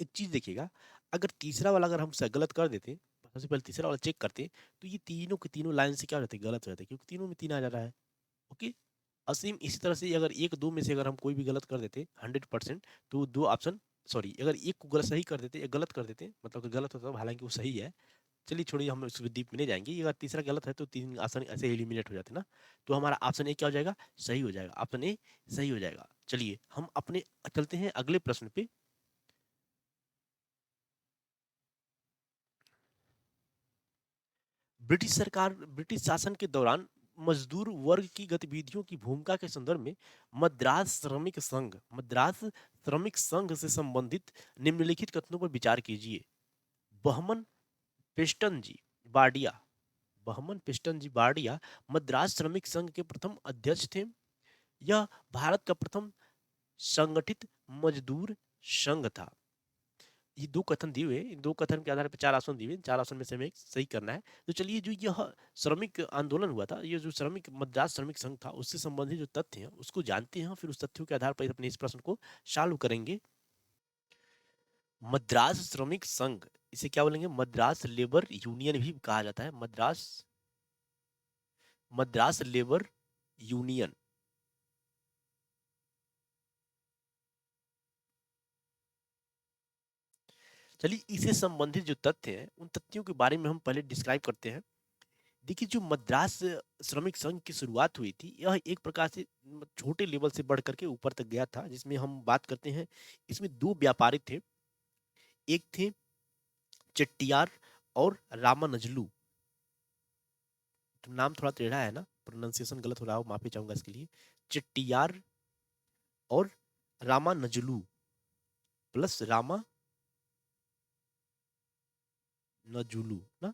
एक चीज देखिएगा, अगर तीसरा वाला अगर हम गलत कर देते, सबसे पहले तीसरा वाला चेक करते, तो ये तीनों के तीनों लाइन से क्या हो जाते, गलत हो जाते, क्योंकि तीनों में 3 आ जा रहा है। ओके, असीम इसी तरह से अगर एक दो में से अगर हम कोई भी गलत कर देते 100%, तो दो ऑप्शन, सॉरी, अगर एक को गलत सही कर देते या गलत कर देते, मतलब कि गलत होता, हालांकि वो सही है, चलिए छोड़िए, हम इस डीप में नहीं जाएंगे, अगर तीसरा गलत है तो 3 ऑप्शन ऐसे एलिमिनेट हो जाते ना, तो हमारा ऑप्शन ए क्या हो जाएगा, सही हो जाएगा, ऑप्शन ए सही हो जाएगा। चलिए हम अपने चलते हैं अगले प्रश्न पे। ब्रिटिश शासन के दौरान मजदूर वर्ग की गतिविधियों की भूमिका के संदर्भ में मद्रास श्रमिक संघ से संबंधित निम्नलिखित कथनों पर विचार कीजिए। बहमन पिस्टन जी बाडिया बहमन पिस्टन जी बाडिया मद्रास श्रमिक संघ के प्रथम अध्यक्ष थे। यह भारत का प्रथम संगठित मजदूर संघ था। ये दो कथन दिए हुए, इन दो कथन के आधार पर 4 ऑप्शन दिए, 4 ऑप्शन में से हमें एक सही करना है। तो चलिए, जो यह श्रमिक आंदोलन हुआ था, ये जो मद्रास श्रमिक संघ था, उससे संबंधित जो तथ्य हैं उसको जानते हैं, फिर उस तथ्यों के आधार पर अपने इस प्रश्न को सॉल्व करेंगे। मद्रास श्रमिक संघ, इसे क्या बोलेंगे, मद्रास लेबर यूनियन भी कहा जाता है, मद्रास मद्रास लेबर यूनियन। चलिए, इसे संबंधित जो तथ्य हैं उन तथ्यों के बारे में हम पहले डिस्क्राइब करते हैं। देखिए, जो मद्रास श्रमिक संघ की शुरुआत हुई थी, यह एक प्रकार से छोटे लेवल से बढ़ करके ऊपर तक गया था, जिसमें हम बात करते हैं, इसमें दो व्यापारी थे, एक थे चेट्टियार और रामानजलू। तो नाम थोड़ा टेढ़ा है ना, प्रोनाउंसिएशन गलत हो रहा हो, माफी चाहूंगा इसके लिए। चेट्टियार और रामानजलू प्लस रामानजुलू ना,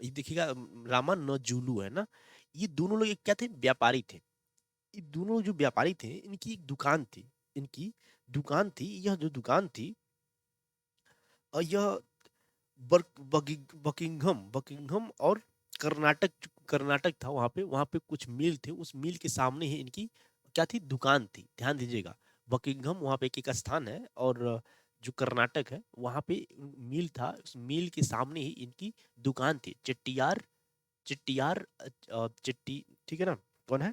ये देखिएगा, रामानजुलू है ना, ये दोनों लोग एक क्या थे, व्यापारी थे। ये दोनों जो व्यापारी थे, इनकी एक दुकान थी, इनकी दुकान थी, यह जो दुकान थी, और यह बकिंघम बकिंघम और कर्नाटक, कर्नाटक था, वहां पे कुछ मिल थे, उस मिल के सामने ही इनकी क्या थी, दुकान थी, ध्यान दीजिएगा। बकिंघम वहां पे एक स्थान है, और जो कर्नाटक है वहां पे मिल था, उस मिल के सामने ही इनकी दुकान थी। चिट्टियार चिट्टियार चिट्टी, ठीक है ना, कौन है,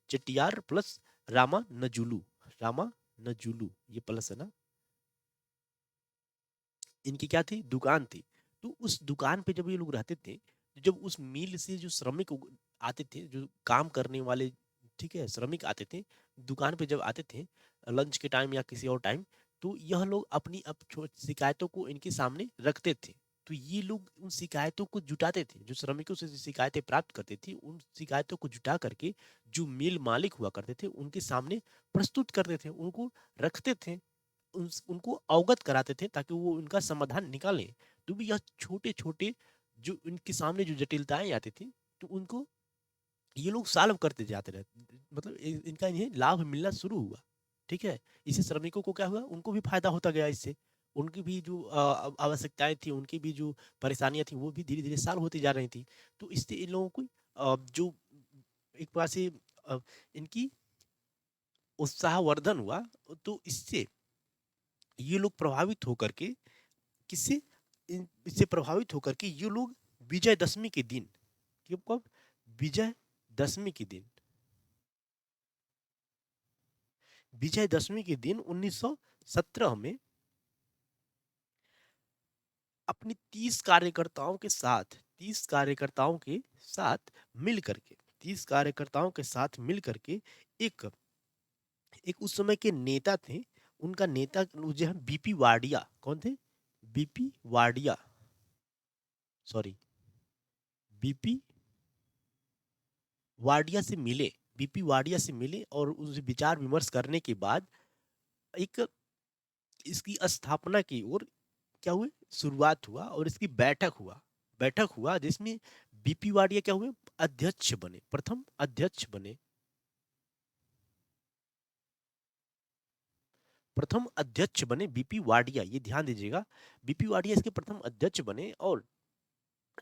चिट्टियार प्लस रामा नजुलू, ये प्लस है ना, इनकी क्या थी, दुकान थी। तो उस दुकान पे जब ये लोग रहते थे, जब उस मिल से जो श्रमिक आते थे, जो काम करने वाले, ठीक है, श्रमिक आते थे, दुकान पे जब आते थे लंच के टाइम या किसी और टाइम, तो यह लोग अपनी शिकायतों को इनके सामने रखते थे। तो ये लोग उन शिकायतों को जुटाते थे, जो श्रमिकों से शिकायतें प्राप्त करते थे, उन शिकायतों को जुटा करके जो मिल मालिक हुआ करते थे उनके सामने प्रस्तुत करते थे, उनको रखते थे, उनको अवगत कराते थे, ताकि वो उनका समाधान निकालें। तो भी यह छोटे छोटे जो इनके सामने जो जटिलताएं आती थी, तो उनको ये लोग सॉल्व करते जाते रहे, मतलब इनका इन्हें लाभ मिलना शुरू हुआ। ठीक है, इससे श्रमिकों को क्या हुआ, उनको भी फायदा होता गया इससे, उनकी भी जो आवश्यकताएं थी, उनकी भी जो परेशानियां थी, वो भी धीरे धीरे सॉल्व होती जा रही थी। तो इससे इन लोगों को जो एक प्रकार से इनकी उत्साहवर्धन हुआ। तो इससे ये लोग प्रभावित होकर के किससे, इससे प्रभावित होकर के ये लोग विजयदशमी के दिन, कब, विजयदशमी के दिन, विजयदशमी के दिन 1917 में अपनी 30 कार्यकर्ताओं के साथ, 30 कार्यकर्ताओं के साथ मिल करके, 30 कार्यकर्ताओं के साथ मिल करके एक एक उस समय के नेता थे, उनका नेता जो है बीपी वाडिया, कौन थे, BP Wadia, sorry BP Wadia से मिले, बीपी वाडिया से मिले और उनसे विचार विमर्श करने के बाद एक इसकी स्थापना की ओर क्या हुए, शुरुआत हुआ और इसकी बैठक हुआ जिसमें बीपी वाडिया क्या हुए, अध्यक्ष बने, प्रथम अध्यक्ष बने, प्रथम अध्यक्ष बने बीपी वाडिया, ये ध्यान दीजिएगा, बीपी वाडिया इसके प्रथम अध्यक्ष बने। और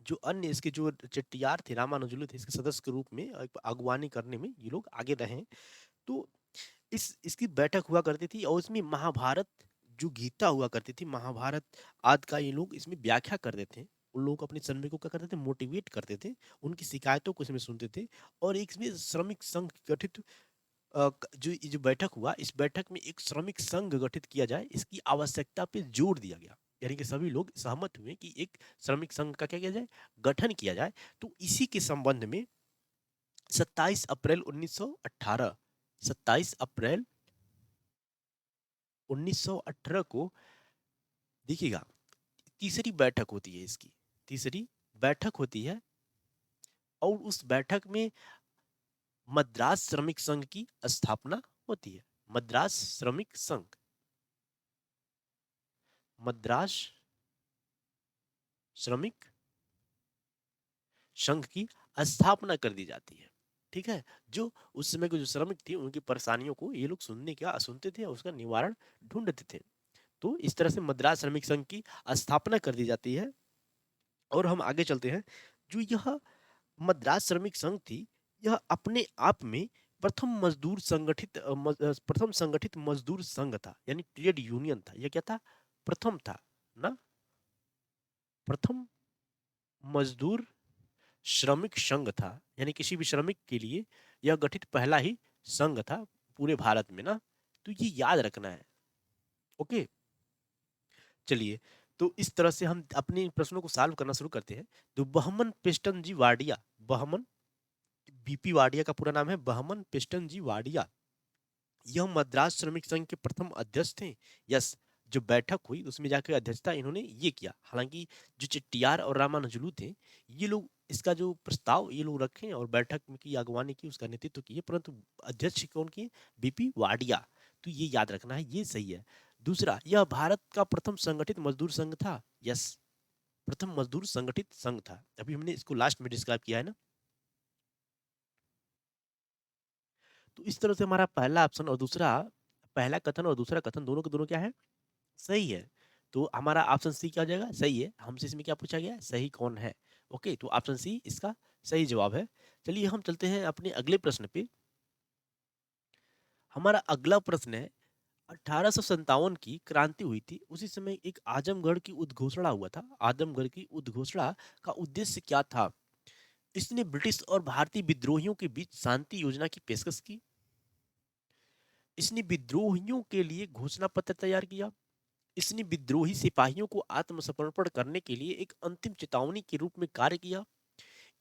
जो अन्य इसके जो चेट्टियार थे, रामानुजुलु थे, इसके सदस्य के रूप में अगवानी करने में ये लोग आगे रहे। तो इसकी बैठक हुआ करती थी और इसमें महाभारत जो गीता हुआ करती थी, महाभारत आदि का ये लोग इसमें व्याख्या करते थे, उन लोगों को अपने श्रमिकों को क्या करते थे, मोटिवेट करते थे, उनकी शिकायतों को इसमें सुनते थे। और एक इसमें श्रमिक संघ गठित, जो बैठक हुआ, इस बैठक में एक श्रमिक संघ गठित किया जाए, इसकी आवश्यकता पे जोर दिया गया, यानी कि सभी लोग सहमत हुए कि एक श्रमिक संघ का क्या किया जाए, गठन किया जाए। तो इसी के संबंध में 27 अप्रैल 1918, 27 अप्रैल 1918 को देखिएगा तीसरी बैठक होती है, इसकी तीसरी बैठक होती है। और उस बैठक में मद्रास श्रमिक संघ की स्थापना होती है, मद्रास श्रमिक संघ, मद्रास श्रमिक संघ की स्थापना कर दी जाती है। ठीक है, जो उस समय के जो श्रमिक थे उनकी परेशानियों को ये लोग सुनते थे और उसका निवारण ढूंढते थे। तो इस तरह से मद्रास श्रमिक संघ की स्थापना कर दी जाती है। और हम आगे चलते हैं, जो यह मद्रास श्रमिक संघ थी, यह अपने आप में प्रथम संगठित मजदूर संघ था, यानी ट्रेड यूनियन था। यह क्या था, प्रथम था ना, प्रथम मजदूर श्रमिक संघ था, यानी किसी भी श्रमिक के लिए यह गठित पहला ही संघ था पूरे भारत में ना। तो ये याद रखना है। ओके, चलिए, तो इस तरह से हम अपने प्रश्नों को सॉल्व करना शुरू करते हैं। तो बहमन पिस्टन जी वाडिया, बहमन, बीपी वाडिया का पूरा नाम है बहमन पिस्टन जी वाडिया, यह मद्रास श्रमिक संघ के प्रथम अध्यक्ष थे। यस, जो बैठक हुई उसमें जाकर अध्यक्षता इन्होंने ये किया। हालांकि जो चेट्टियार और रामानुजुलु थे, ये लोग इसका जो प्रस्ताव ये लोग रखे और बैठक में की अगवानी की, उसका नेतृत्व किए, परंतु अध्यक्ष कौन किए, बीपी वाडिया। तो ये याद रखना है, ये सही है। दूसरा, यह भारत का प्रथम संगठित मजदूर संघ था। यस, प्रथम मजदूर संगठित संघ था। अभी हमने इसको लास्ट में डिस्क्राइब किया है ना। तो इस तरह से हमारा पहला ऑप्शन और दूसरा, पहला कथन और दूसरा कथन दोनों के दोनों क्या है, सही है। तो हमारा ऑप्शन सी क्या हो जाएगा, सही है। हमसे इसमें क्या पूछा गया है, सही कौन है। ओके, तो ऑप्शन सी इसका सही जवाब है। चलिए हम चलते हैं अपने अगले प्रश्न पे। हमारा अगला प्रश्न है, 1857 की क्रांति हुई थी, उसी समय एक आजमगढ़ की उद्घोषणा हुआ था। आजमगढ़ की उद्घोषणा का उद्देश्य क्या था। इसने ब्रिटिश और भारतीय विद्रोहियों के बीच शांति योजना की पेशकश की, इसने विद्रोहियों के लिए घोषणा पत्र तैयार किया, इसने विद्रोही सिपाहियों को आत्मसमर्पण करने के लिए एक अंतिम चेतावनी के रूप में कार्य किया,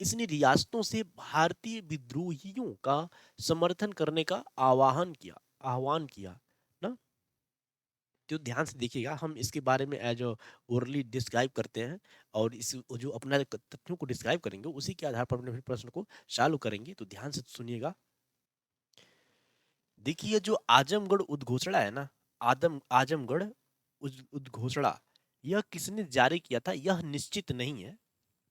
इसने रियासतों से भारतीय विद्रोहियों का समर्थन करने का आह्वान किया ना। तो ध्यान से देखिएगा, हम इसके बारे में एज ओरली डिस्क्राइब करते हैं और इस जो अपना तथ्यों को डिस्क्राइब करेंगे उसी के आधार पर अपने फिर प्रश्न को चालू करेंगे। तो ध्यान से सुनिएगा। देखिए, जो आजमगढ़ उद्घोषणा है ना, आजमगढ़ उद्घोषणा, यह किसने जारी किया था यह निश्चित नहीं है।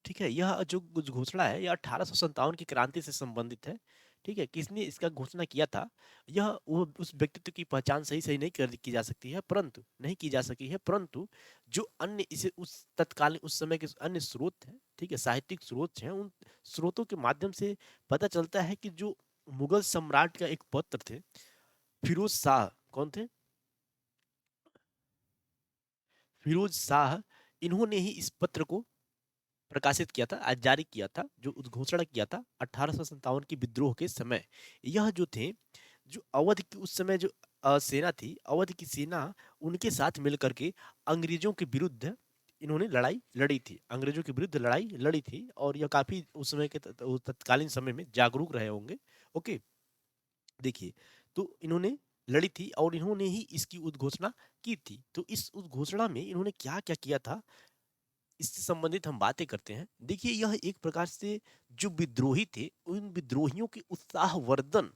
ठीक है, यह जो घोषणा है यह 1857 की क्रांति से संबंधित है। ठीक है, किसने इसका घोषणा किया था, यह वो उस व्यक्तित्व की पहचान सही सही नहीं की जा सकती है, परंतु नहीं की जा सकी है, परंतु जो अन्य इसे उस तत्कालीन उस समय के अन्य स्रोत हैं, ठीक है, साहित्यिक स्रोत हैं, उन स्रोतों के माध्यम से पता चलता है कि जो मुगल सम्राट का एक पत्र थे, फिरोज शाह, कौन थे, फिरोज शाह, इन्होंने ही इस पत्र को प्रकाशित किया था, आज जारी किया था, जो उद्घोषणा किया था 1857 की विद्रोह के समय। यह जो थे, जो अवध की उस समय जो सेना थी, अवध की सेना, उनके साथ मिलकर के अंग्रेजों के विरुद्ध इन्होंने लड़ाई लड़ी थी, अंग्रेजों के विरुद्ध लड़ाई लड़ी थी। और यह काफी उस समय के तत्कालीन समय में जागरूक रहे होंगे। ओके, देखिए, तो इन्होंने लड़ी थी और इन्होंने ही इसकी उद्घोषणा की थी। तो इस उद्घोषणा में इन्होंने क्या क्या किया था, इससे संबंधित हम बातें करते हैं। देखिए, यह एक प्रकार से जो विद्रोही थे, उन विद्रोहियों के उत्साहवर्धन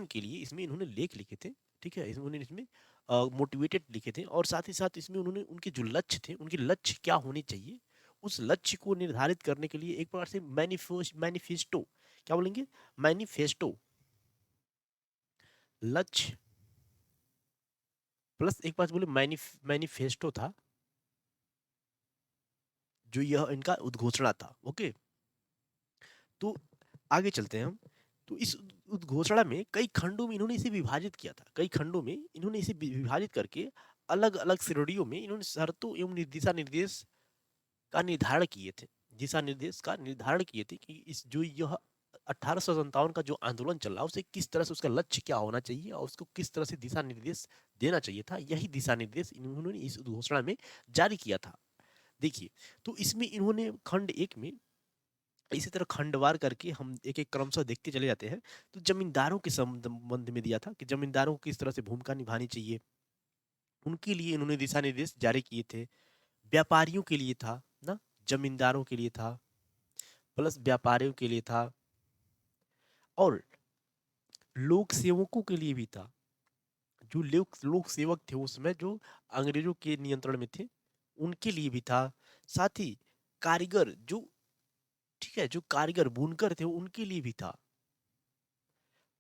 के लिए इसमें इन्होंने लेख लिखे थे। ठीक है, इन्होंने इसमें मोटिवेटेड लिखे थे, और साथ ही साथ इसमें उन्होंने उनके जो लक्ष्य थे, उनके लक्ष्य क्या होने चाहिए, उस लक्ष्य को निर्धारित करने के लिए एक प्रकार से मैनिफेस्टो, क्या बोलेंगे, मैनिफेस्टो, लक्ष्य प्लस एक बात बोले मैनिफेस्टो था, जो यह इनका उद्घोषणा था। ओके, तो आगे चलते हैं हम। तो इस उद्घोषणा में कई खंडों में इन्होंने इसे विभाजित किया था, कई खंडों में इन्होंने इसे विभाजित करके अलग अलग श्रेणियों में इन्होंने शर्तों एवं दिशा निर्देश का निर्धारण किए थे, दिशा निर्देश का निर्धारण किए थे कि इस जो यह 1857 का जो आंदोलन चल रहा है, उसे किस तरह से, उसका लक्ष्य क्या होना चाहिए और उसको किस तरह से दिशा निर्देश देना चाहिए था। यही दिशा निर्देश इन्होंने इस उद्घोषणा में जारी किया था। देखिए, तो इसमें इन्होंने खंड एक में इसी तरह खंडवार करके हम एक एक क्रमशः देखते चले जाते हैं। तो जमींदारों के संबंध में दिया था कि जमींदारों को किस तरह से भूमिका निभानी चाहिए, उनके लिए इन्होंने दिशा निर्देश जारी किए थे। व्यापारियों के लिए था ना, जमींदारों के लिए था, प्लस व्यापारियों के लिए था, और लोक सेवकों के लिए भी था। जो लोक सेवक थे उसमें, जो अंग्रेजों के नियंत्रण में थे, उनके लिए भी था। साथ ही कारीगर जो, ठीक है, जो कारीगर बुनकर थे, उनके लिए भी था।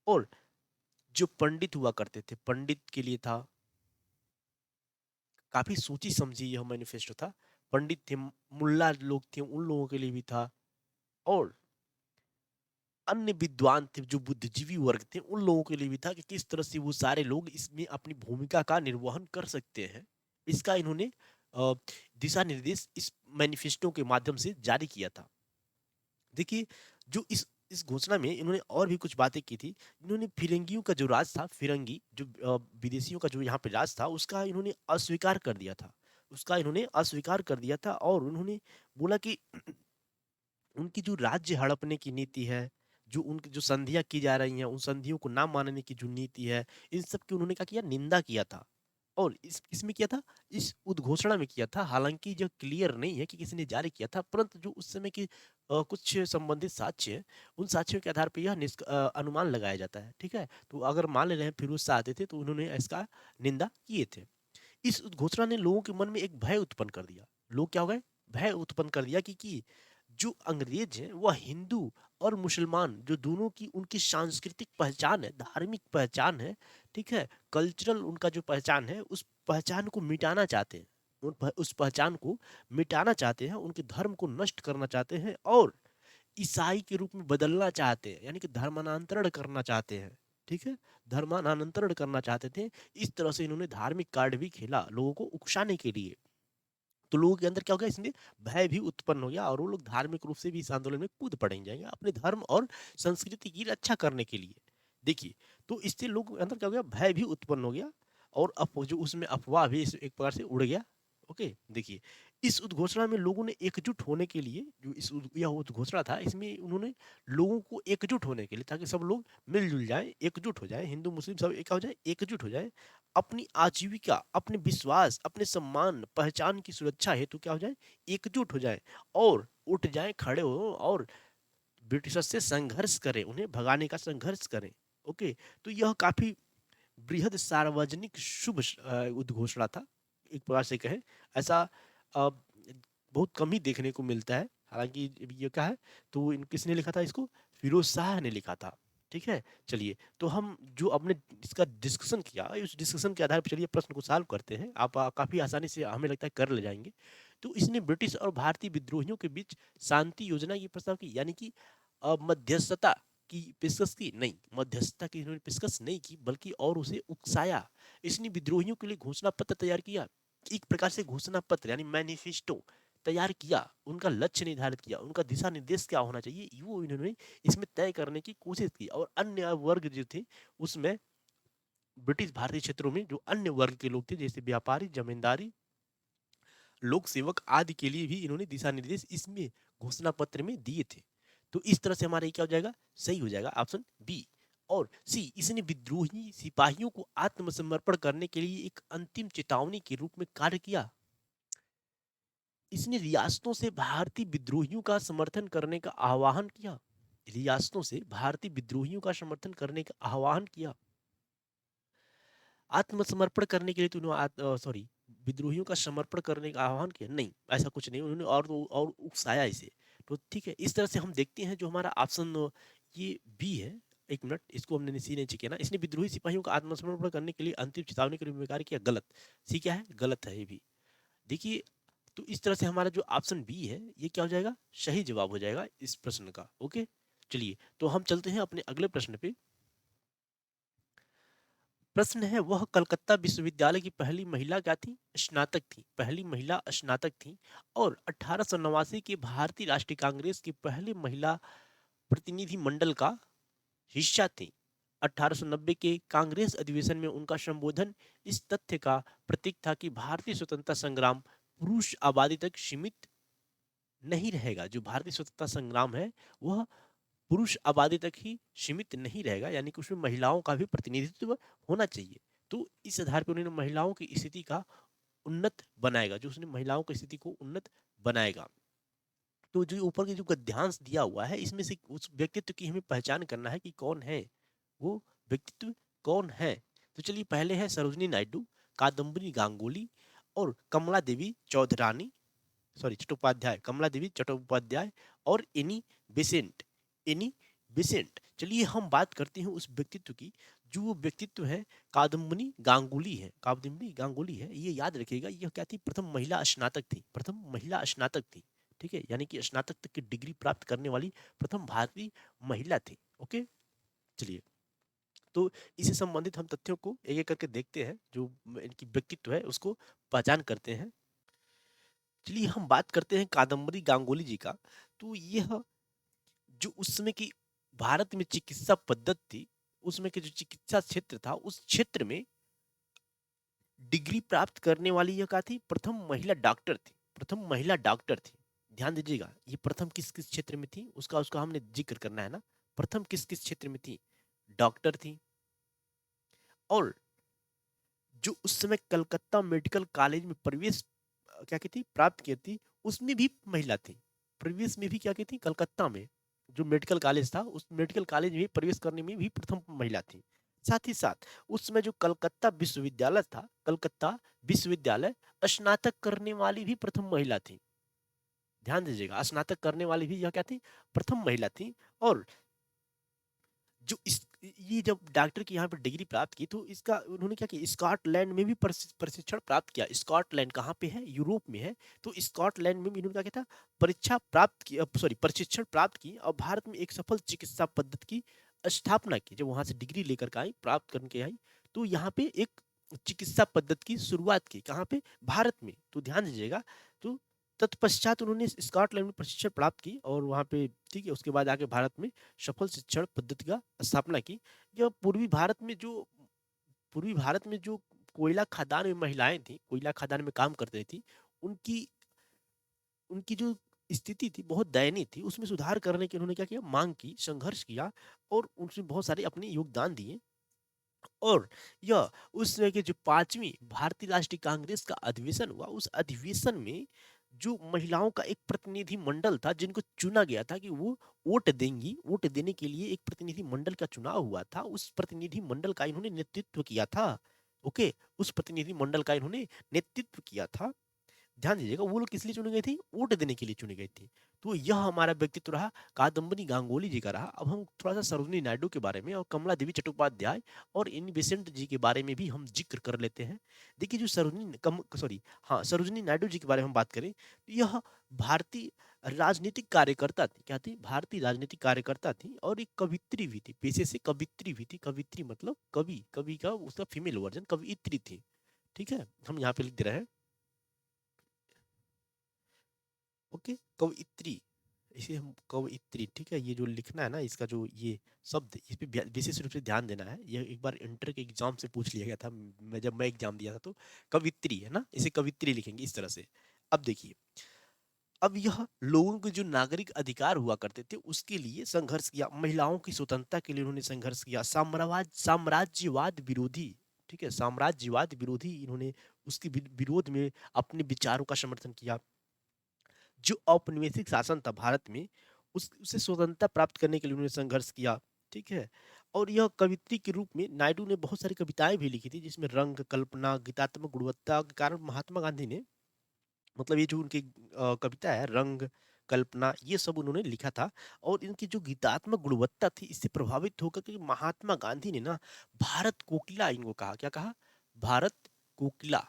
और जो पंडित हुआ करते थे, पंडित के लिए था। काफी सोची समझी यह मैनिफेस्टो था। पंडित थे, मुल्ला लोग थे, उन लोगों के लिए भी था। और अन्य विद्वान थे, जो बुद्धिजीवी वर्ग थे, उन लोगों के लिए भी था कि किस तरह से वो सारे लोग इसमें अपनी भूमिका का निर्वहन कर सकते हैं। इसका इन्होंने अ, दिशा निर्देश इस मैनिफेस्टो के माध्यम से जारी किया था। देखिए, जो इस घोषणा में इन्होंने और भी कुछ बातें की थी। इन्होंने फिरंगियों का जो राज था, फिरंगी जो विदेशियों का जो यहाँ पे राज था, उसका इन्होंने अस्वीकार कर दिया था, उसका इन्होंने अस्वीकार कर दिया था। और उन्होंने बोला कि उनकी जो राज्य हड़पने की नीति है, जो उनकी जो संधियां की जा रही हैं, उन संधियों को ना मानने की जो नीति है, इन सब की उन्होंने क्या किया, निंदा किया था। और इसमें किया था, इस उद्घोषणा में किया था। हालांकि जो क्लियर नहीं है कि किसने जारी किया था, परंतु जो उस समय की कुछ संबंधित साक्ष्य हैं, उन साक्ष्यों के आधार पर यह अनुमान लगाया जाता है। ठीक है, तो अगर मान ले रहे हैं फिरोज शाह आते थे, तो उन्होंने इसका निंदा किए थे। इस घोषणा ने लोगों के मन में एक भय उत्पन्न कर दिया। लोग क्या हो गए, भय उत्पन्न कर दिया कि जो अंग्रेज हैं वह हिंदू और मुसलमान, जो दोनों की उनकी सांस्कृतिक पहचान है, धार्मिक पहचान है, ठीक है, कल्चरल उनका जो पहचान है, उस पहचान को मिटाना चाहते हैं। उस पहचान को मिटाना चाहते हैं, उनके धर्म को नष्ट करना चाहते हैं, और ईसाई के रूप में बदलना चाहते हैं, यानी कि धर्मांतरण करना चाहते हैं। ठीक है, धर्मांतरण करना चाहते थे। इस तरह से इन्होंने धार्मिक कार्ड भी खेला लोगों को उकसाने के लिए। तो लोगों के अंदर क्या हो गया, इसमें भय भी उत्पन्न हो गया, और वो लोग धार्मिक रूप से भी इस आंदोलन में कूद पड़ेंगे, जाएंगे अपने धर्म और संस्कृति की रक्षा करने के लिए। देखिए, तो इससे लोग के अंदर क्या हो गया, भय भी उत्पन्न हो गया, और जो उसमें अफवाह भी एक प्रकार से उड़ गया। ओके, देखिए, इस उद्घोषणा में लोगों ने एकजुट होने के लिए, जो यह उद्घोषणा था, इसमें उन्होंने लोगों को एकजुट होने के लिए, ताकि सब लोग मिलजुल जाए, एकजुट हो जाए, हिंदू मुस्लिम सब एक हो जाए, एकजुट हो जाए, अपनी आजीविका, अपने विश्वास, अपने सम्मान, पहचान की सुरक्षा हेतु क्या हो जाए, एकजुट हो जाए, और उठ जाए, खड़े हो, और ब्रिटिशर्स से संघर्ष करें, उन्हें भगाने का संघर्ष करें। ओके, तो यह काफी बृहद सार्वजनिक शुभ उद्घोषणा था, एक प्रकार से कहें। ऐसा बहुत कम ही देखने को मिलता है। हालांकि ये क्या है, तो किसने लिखा था इसको, फिरोज शाह ने लिखा था। ठीक है, चलिए, तो हम जो अपने इसका डिस्कशन किया, उस डिस्कशन के आधार पर चलिए प्रश्न को सॉल्व करते हैं। आप काफी आसानी से हमें लगता है कर ले जाएंगे। तो इसने ब्रिटिश और भारतीय विद्रोहियों के बीच शांति योजना की प्रस्ताव की, यानी कि मध्यस्थता की पेशकश की, नहीं, मध्यस्थता की इन्होंने पेशकश नहीं की, बल्कि और उसे उकसाया। इसने विद्रोहियों के लिए घोषणा पत्र तैयार किया। एक प्रकार से घोषणा पत्र यानी मैनिफेस्टो तैयार किया, उनका लक्ष्य निर्धारित किया, उनका दिशा निर्देश क्या होना चाहिए वो इन्होंने इसमें तय करने की कोशिश की। और अन्य वर्ग जो थे उसमें ब्रिटिश भारतीय क्षेत्रों में जो अन्य वर्ग के लोग थे जैसे व्यापारी, जमींदारी, लोक सेवक आदि के लिए भी इन्होंने दिशा निर्देश इसमें घोषणा पत्र में दिए थे। तो इस तरह से हमारा ये क्या हो जाएगा, सही हो जाएगा ऑप्शन बी। और सी, इसने विद्रोही सिपाहियों को आत्मसमर्पण करने के लिए एक अंतिम चेतावनी के रूप में कार्य किया। इसने रियासतों से भारतीय विद्रोहियों का समर्थन करने का आह्वान किया। रियासतों से भारतीय विद्रोहियों का समर्थन करने का आह्वान किया। आत्मसमर्पण करने के लिए तो उन्होंने सॉरी विद्रोहियों का समर्पण करने का आह्वान किया, नहीं ऐसा कुछ नहीं, उन्होंने और उकसाया इसे। तो ठीक है, इस तरह से हम देखते हैं जो हमारा ऑप्शन ये बी है। एक मिनट, इसको हमने सी नहीं किया ना, इसने विद्रोही सिपाहियों का आत्मसमर्पण करने के लिए अंतिम चेतावनी के रूप में कार्य किया, गलत। सी क्या है, गलत है ये भी। देखिए, तो इस तरह से हमारा जो ऑप्शन बी है ये क्या हो जाएगा, सही जवाब हो जाएगा इस प्रश्न का। ओके, चलिए तो हम चलते हैं अपने अगले प्रश्न पे। प्रश्न है, वह कलकत्ता विश्वविद्यालय की पहली महिला क्या थी, स्नातक थी, पहली महिला स्नातक थी। और 1889 के भारतीय राष्ट्रीय कांग्रेस की पहली महिला प्रतिनिधि मंडल का हिस्सा थी। 1890 के कांग्रेस अधिवेशन में उनका संबोधन इस तथ्य का प्रतीक था कि भारतीय स्वतंत्रता संग्राम पुरुष आबादी तक सीमित नहीं रहेगा। जो भारतीय स्वतंत्रता संग्राम है वह पुरुष आबादी तक ही सीमित नहीं रहेगा, यानी कि उसमें महिलाओं का भी प्रतिनिधित्व होना चाहिए। तो इस आधार पर उन्होंने महिलाओं की स्थिति का उन्नत बनाएगा, जो उसने महिलाओं की स्थिति को उन्नत बनाएगा। तो जो ऊपर के जो गद्यांश दिया हुआ है इसमें से उस व्यक्तित्व की हमें पहचान करना है कि कौन है वो व्यक्तित्व, कौन है। तो चलिए, पहले है सरोजनी नायडू, कादम्बरी गांगुली और कमला देवी चौधरानी, सॉरी चट्टोपाध्याय, कमला देवी चट्टोपाध्याय और एनी बेसेंट, एनी बेसेंट। चलिए हम बात करते हैं उस व्यक्तित्व की, जो वो व्यक्तित्व है कादम्बनी गांगुली है, कादम्बनी गांगुली है। ये याद रखिएगा, यह क्या थी, प्रथम महिला स्नातक थी, प्रथम महिला स्नातक थी। ठीक है, यानी कि स्नातक तक की डिग्री प्राप्त करने वाली प्रथम भारतीय महिला थी। ओके, चलिए तो इससे संबंधित हम तथ्यों को एक एक करके देखते हैं, जो इनकी व्यक्तित्व है उसको पहचान करते हैं। चलिए हम बात करते हैं कादम्बरी गांगुली जी का। तो यह जो उस समय की भारत में चिकित्सा पद्धति थी, उसमें के जो चिकित्सा क्षेत्र था उस क्षेत्र में डिग्री प्राप्त करने वाली यह क्या थी, प्रथम महिला डॉक्टर थी, प्रथम महिला डॉक्टर थी। ध्यान दीजिएगा, ये प्रथम किस किस क्षेत्र में थी उसका उसका हमने जिक्र करना है ना। प्रथम किस किस क्षेत्र में थी, डॉक्टर थी। और जो उस समय कलकत्ता मेडिकल कॉलेज में प्रवेश क्या की थी, प्राप्त की थी, उसमें भी महिला थी। प्रवेश में भी क्या की थी, कलकत्ता में जो मेडिकल कॉलेज था उस मेडिकल कॉलेज में प्रवेश करने में भी प्रथम महिला थी। साथ ही साथ उस समय जो कलकत्ता विश्वविद्यालय था, कलकत्ता विश्वविद्यालय, स्नातक करने वाली भी प्रथम महिला थी। ध्यान दीजिएगा, स्नातक करने वाली भी यह क्या थी, प्रथम महिला थी। और जो इस ये जब डॉक्टर की यहाँ पर डिग्री प्राप्त की तो इसका उन्होंने क्या किया, स्कॉटलैंड में भी प्रशिक्षण प्राप्त किया। स्कॉटलैंड कहाँ पे है, यूरोप में है। तो स्कॉटलैंड में भी इन्होंने क्या किया था, परीक्षा प्राप्त की, सॉरी प्रशिक्षण प्राप्त की और भारत में एक सफल चिकित्सा पद्धति की स्थापना की। जब वहां से डिग्री लेकर के आई, प्राप्त करके आई, तो यहाँ पे एक चिकित्सा पद्धति की शुरुआत की, कहाँ पे, भारत में। तो ध्यान दीजिएगा। तो तत्पश्चात उन्होंने स्कॉटलैंड में प्रशिक्षण प्राप्त की और वहाँ पे, ठीक है, उसके बाद आके भारत में सफल शिक्षण पद्धति का स्थापना की। यह पूर्वी भारत में जो कोयला खदान में महिलाएं थी, कोयला खदान में काम करती थी, उनकी उनकी जो स्थिति थी बहुत दयनीय थी। उसमें सुधार करने की उन्होंने क्या किया, मांग की, संघर्ष किया और उनसे बहुत सारे अपने योगदान दिए। और यह उस समय के जो पांचवी भारतीय राष्ट्रीय कांग्रेस का अधिवेशन हुआ, उस अधिवेशन में जो महिलाओं का एक प्रतिनिधि मंडल था जिनको चुना गया था कि वो वोट देंगी, वोट देने के लिए एक प्रतिनिधि मंडल का चुनाव हुआ था, उस प्रतिनिधि मंडल का इन्होंने नेतृत्व किया था। ओके, उस प्रतिनिधि मंडल का इन्होंने नेतृत्व किया था। ध्यान दीजिएगा, वो लोग किस लिए चुनी गई थी, वोट देने के लिए चुनी गई थी। तो यह हमारा व्यक्तित्व रहा, कादम्बरी गांगुली जी का रहा। अब हम थोड़ा सा सरोजनी नायडू के बारे में और कमला देवी चट्टोपाध्याय और इन बेसेंट जी के बारे में भी हम जिक्र कर लेते हैं। देखिए, जो सरोजनी नायडू जी के बारे में हम बात करें तो यह भारतीय राजनीतिक कार्यकर्ता थी। क्या थी, भारतीय राजनीतिक कार्यकर्ता थी और एक कवित्री भी थी, पेशे से कवित्री भी थी। कवित्री मतलब कवि, कवि का उसका फीमेल वर्जन कवित्री थी। ठीक है, हम यहाँ पे लिख दे रहे हैं। ओके, कवयित्री, इसे हम कवयित्री, ठीक है, ये जो लिखना है ना, इसका जो ये शब्द, इस पे विशेष रूप से ध्यान देना है। ये एक बार इंटर के एग्जाम से पूछ लिया गया था, मैं जब मैं एग्जाम दिया था तो। कवित्री है ना, इसे कवित्री लिखेंगे इस तरह से। अब देखिए, अब यह लोगों के जो नागरिक अधिकार हुआ करते थे उसके लिए संघर्ष किया, महिलाओं की स्वतंत्रता के लिए उन्होंने संघर्ष किया, साम्राज्यवाद विरोधी, ठीक है, साम्राज्यवाद विरोधी इन्होंने उसके विरोध में अपने विचारों का समर्थन किया। जो औपनिवेशिक शासन था भारत में, उस उसे स्वतंत्रता प्राप्त करने के लिए उन्होंने संघर्ष किया, ठीक है। और यह कवित्री के रूप में नायडू ने बहुत सारी कविताएं भी लिखी थी, जिसमें रंग, कल्पना, गीतात्मक गुणवत्ता के कारण महात्मा गांधी ने, मतलब ये जो उनकी कविता है रंग, कल्पना, ये सब उन्होंने लिखा था। और इनकी जो गीतात्मक गुणवत्ता थी, इससे प्रभावित होकर के महात्मा गांधी ने ना भारत कोकिला इनको कहा, क्या कहा, भारत कोकिला।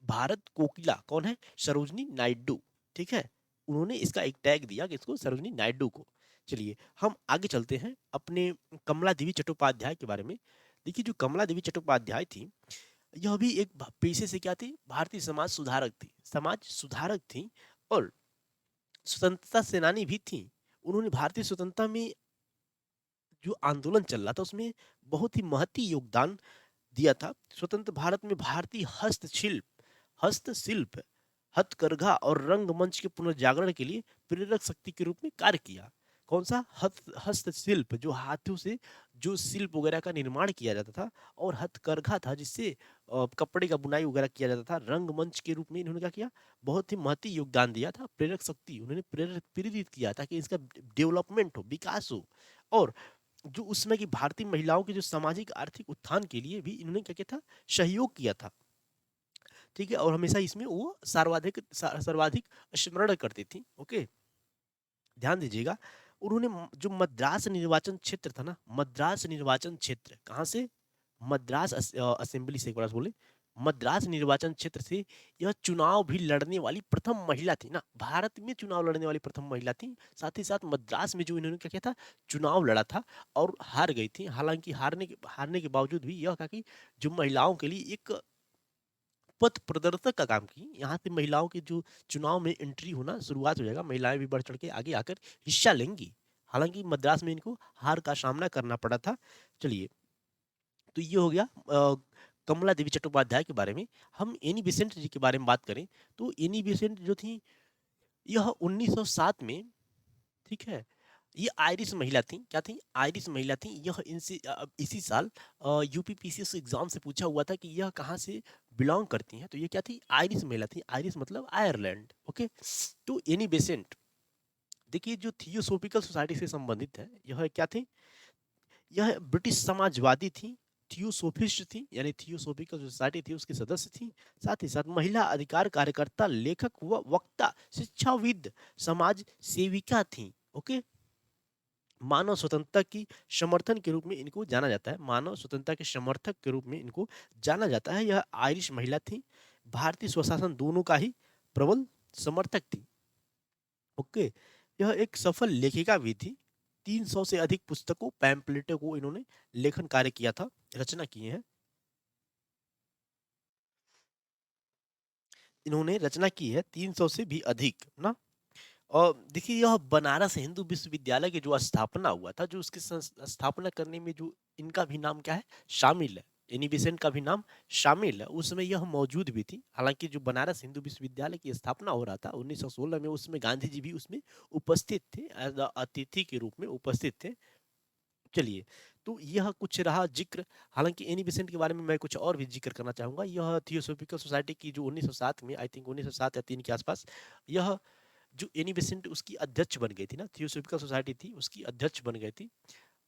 भारत कोकिला कौन है, सरोजनी नायडू, ठीक है। उन्होंने इसका एक टैग दिया कि इसको सरोजनी नायडू को। चलिए हम आगे चलते हैं अपने कमला देवी चट्टोपाध्याय के बारे में। देखिए जो कमला देवी चट्टोपाध्याय थी, यह भी एक पेशे से क्या थी, भारतीय समाज सुधारक थी, समाज सुधारक थी, और स्वतंत्रता सेनानी भी थी। उन्होंने भारतीय स्वतंत्रता में जो आंदोलन चल रहा था उसमें बहुत ही महती योगदान दिया था। स्वतंत्र भारत में भारतीय हस्तशिल्प, हथकरघा और रंगमंच के पुनर्जागरण के लिए प्रेरक शक्ति के रूप में कार्य किया। कौन सा, हस्तशिल्प, जो हाथों से जो शिल्प वगैरह का निर्माण किया जाता था, और हथकरघा था जिससे कपड़े का बुनाई वगैरह किया जाता था। रंगमंच के रूप में इन्होंने क्या किया, बहुत ही महती योगदान दिया था। प्रेरक शक्ति, उन्होंने प्रेरित किया था कि इसका डेवलपमेंट हो, विकास हो। और जो उस समय की भारतीय महिलाओं के जो सामाजिक आर्थिक उत्थान के लिए भी इन्होंने क्या किया था, सहयोग किया था, ठीक है। और हमेशा इसमें वो सर्वाधिक स्मरण करती थी, ओके, ध्यान दीजिएगा। उन्होंने जो मद्रास निर्वाचन क्षेत्र था ना, मद्रास निर्वाचन क्षेत्र कहाँ से, मद्रास असेंबली से, एक बार बोले, मद्रास निर्वाचन क्षेत्र से यह चुनाव भी लड़ने वाली प्रथम महिला थी ना, भारत में चुनाव लड़ने वाली प्रथम महिला थी। साथ ही साथ मद्रास में जो इन्होंने क्या किया था, चुनाव लड़ा था और हार गई थी। हालांकि हारने के बावजूद भी यह कहा कि जो महिलाओं के लिए एक पथ प्रदर्शक का काम की, यहाँ से महिलाओं की जो चुनाव में एंट्री होना शुरुआत हो जाएगा, महिलाएं भी बढ़ चढ़ के आगे आकर हिस्सा लेंगी। हालांकि मद्रास में इनको हार का सामना करना पड़ा था। चलिए, तो ये हो गया कमला देवी चट्टोपाध्याय के बारे में। हम एनी बेसेंट जी के बारे में बात करें तो एनी बेसेंट जो थी, यह 1907 में, ठीक है, ये आयरिश महिला थी, क्या थी, आयरिश महिला थी। यह इनसे इसी साल यूपीपीसीएस एग्जाम से पूछा हुआ था कि यह कहाँ से बिलोंग करती हैं, तो ये क्या थी, आयरिश महिला थी। आयरिश मतलब आयरलैंड, ओके। तो एनी बेसेंट, देखिए जो थियोसोफिकल सोसाइटी से संबंधित है, यह क्या थी, यह ब्रिटिश समाजवादी थी, थियोसोफिस्ट थी, यानी थियोसोफिकल सोसाइटी थी उसकी सदस्य थी। साथ ही साथ महिला अधिकार कार्यकर्ता, लेखक व वक्ता, शिक्षाविद, समाज सेविका थी, ओके। मानव स्वतंत्रता की समर्थन के रूप में इनको जाना जाता है, मानव स्वतंत्रता के समर्थक के रूप में इनको जाना जाता है। यह आयरिश महिला थी, भारतीय स्वशासन दोनों का ही प्रबल समर्थक थी, ओके। यह एक सफल लेखिका भी थी। 300 से अधिक पुस्तकों, पैम्पलेटों को इन्होंने लेखन कार्य किया था, रचना किए हैं, इन्होंने रचना की है 300 से भी अधिक ना। और देखिए यह बनारस हिंदू विश्वविद्यालय की जो स्थापना हुआ था, जो उसकी स्थापना करने में जो इनका भी नाम क्या है, शामिल है, एनी बेसेंट का भी नाम शामिल है। उस समय यह मौजूद भी थी। हालांकि जो बनारस हिंदू विश्वविद्यालय की स्थापना हो रहा था 1916 में, उसमें गांधी जी भी उसमें उपस्थित थे, एज अतिथि के रूप में उपस्थित थे। चलिए, तो यह कुछ रहा जिक्र। हालांकि एनी बेसेंट के बारे में मैं कुछ और भी जिक्र करना चाहूंगा। यह थियोसोफिकल सोसाइटी की जो 1907 में, आई थिंक 1907 या 3 के आसपास, यह जो एनी बेसेंट उसकी अध्यक्ष बन गई थी ना, थियोसोफिकल सोसाइटी थी उसकी अध्यक्ष बन गई थी।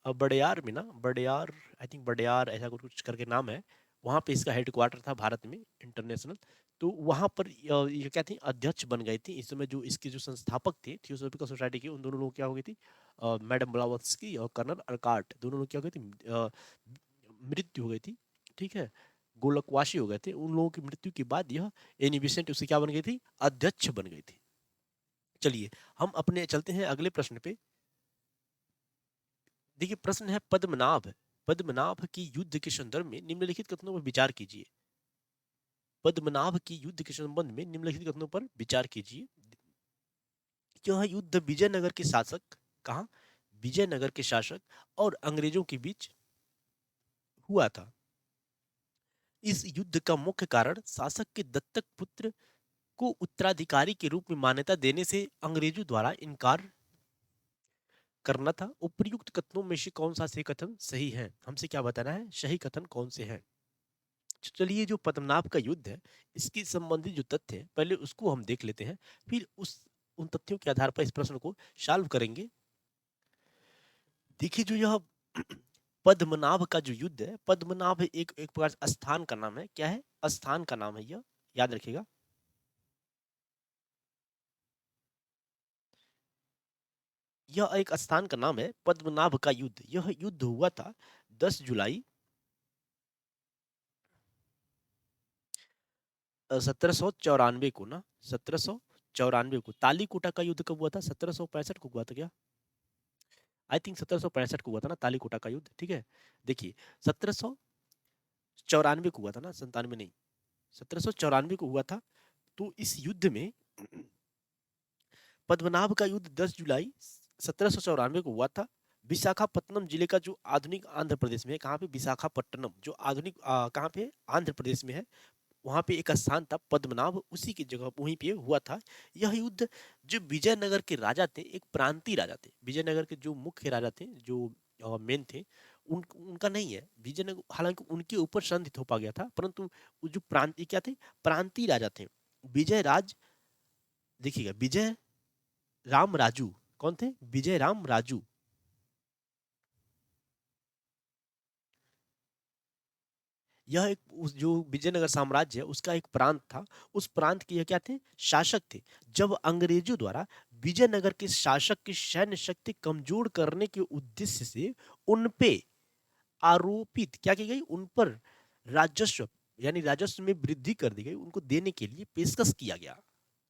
बड़यार में ना, बड़यार, आई थिंक बड़यार ऐसा कुछ कुछ करके नाम है, वहाँ पे इसका हेडक्वार्टर था भारत में, इंटरनेशनल। तो वहाँ पर ये क्या थी, अध्यक्ष बन गई थी। इस समय जो इसके जो संस्थापक थे थियोसोफिकल सोसाइटी के, उन दोनों लोग क्या हो गई थी, मैडम ब्लावत्स्की और कर्नल अर्काट, दोनों लोग क्या हो गई थी, मृत्यु हो गई थी, ठीक है, गोलकवासी हो गए थे। उन लोगों की मृत्यु के बाद यह एनी बेसेंट उसकी क्या बन गई थी, अध्यक्ष बन गई थी। चलिए हम अपने चलते हैं अगले प्रश्न पे। देखिए प्रश्न है पद्मनाभ, पद्मनाभ की युद्ध के संदर्भ में निम्नलिखित कथनों पर विचार कीजिए। पद्मनाभ की युद्ध के संबंध में निम्नलिखित कथनों पर विचार कीजिए। यह युद्ध विजयनगर के शासक, कहा, विजयनगर के शासक और अंग्रेजों के बीच हुआ था। इस युद्ध का मुख्य कारण शासक के दत्तक पुत्र को उत्तराधिकारी के रूप में मान्यता देने से अंग्रेजों द्वारा इनकार करना था। उपर्युक्त कथनों में से कौन सा सही कथन सही है? हमसे क्या बताना है, सही कथन कौन से हैं। चलिए, जो पद्मनाभ का युद्ध है, इसके संबंधित जो तथ्य है पहले उसको हम देख लेते हैं, फिर उन तथ्यों के आधार पर इस प्रश्न को सॉल्व करेंगे। देखिए, जो यह पद्मनाभ का जो युद्ध है, पद्मनाभ एक एक प्रकार से स्थान का नाम है। क्या है? स्थान का नाम है, यह याद रखिएगा। यह एक स्थान का नाम है, पद्मनाभ का युद्ध। यह युद्ध हुआ था 10 जुलाई 1794 को ना, 1794 को। तालीकोटा का युद्ध कब हुआ था? 1765 को हुआ था क्या? आई थिंक 1765 को हुआ था ना तालीकोटा का युद्ध। ठीक है, देखिए, 1794 को हुआ था ना, 97 नहीं, 1794 को हुआ था। तो इस युद्ध में पद्मनाभ का युद्ध 10 जुलाई 1794 को हुआ था। विशाखापट्टनम जिले का, जो आधुनिक आंध्र प्रदेश में है, कहाँ पे? विशाखापट्टनम, जो आधुनिक कहाँ पे? आंध्र प्रदेश में है। वहां पे एक स्थान था पद्मनाभ, उसी की जगह वहीं पे हुआ था यह युद्ध। जो विजयनगर के राजा थे, एक प्रांतीय राजा थे। विजयनगर के जो मुख्य राजा थे, जो मेन थे, उनका नहीं है विजयनगर, हालांकि उनके ऊपर संधि थोपा गया था, परंतु वो जो प्रांतीय क्या थे? प्रांतीय राजा थे। विजय राज, देखिएगा, विजय राम राजू। कौन थे? विजय राम राजू। यह एक जो विजयनगर साम्राज्य है उसका एक प्रांत था। उस प्रांत के यह क्या थे? शासक थे। जब अंग्रेजों द्वारा विजयनगर के शासक की सैन्य शक्ति कमजोर करने के उद्देश्य से उन पे आरोपित क्या की गई? उन पर राजस्व, यानी राजस्व में वृद्धि कर दी गई, उनको देने के लिए पेशकश किया गया।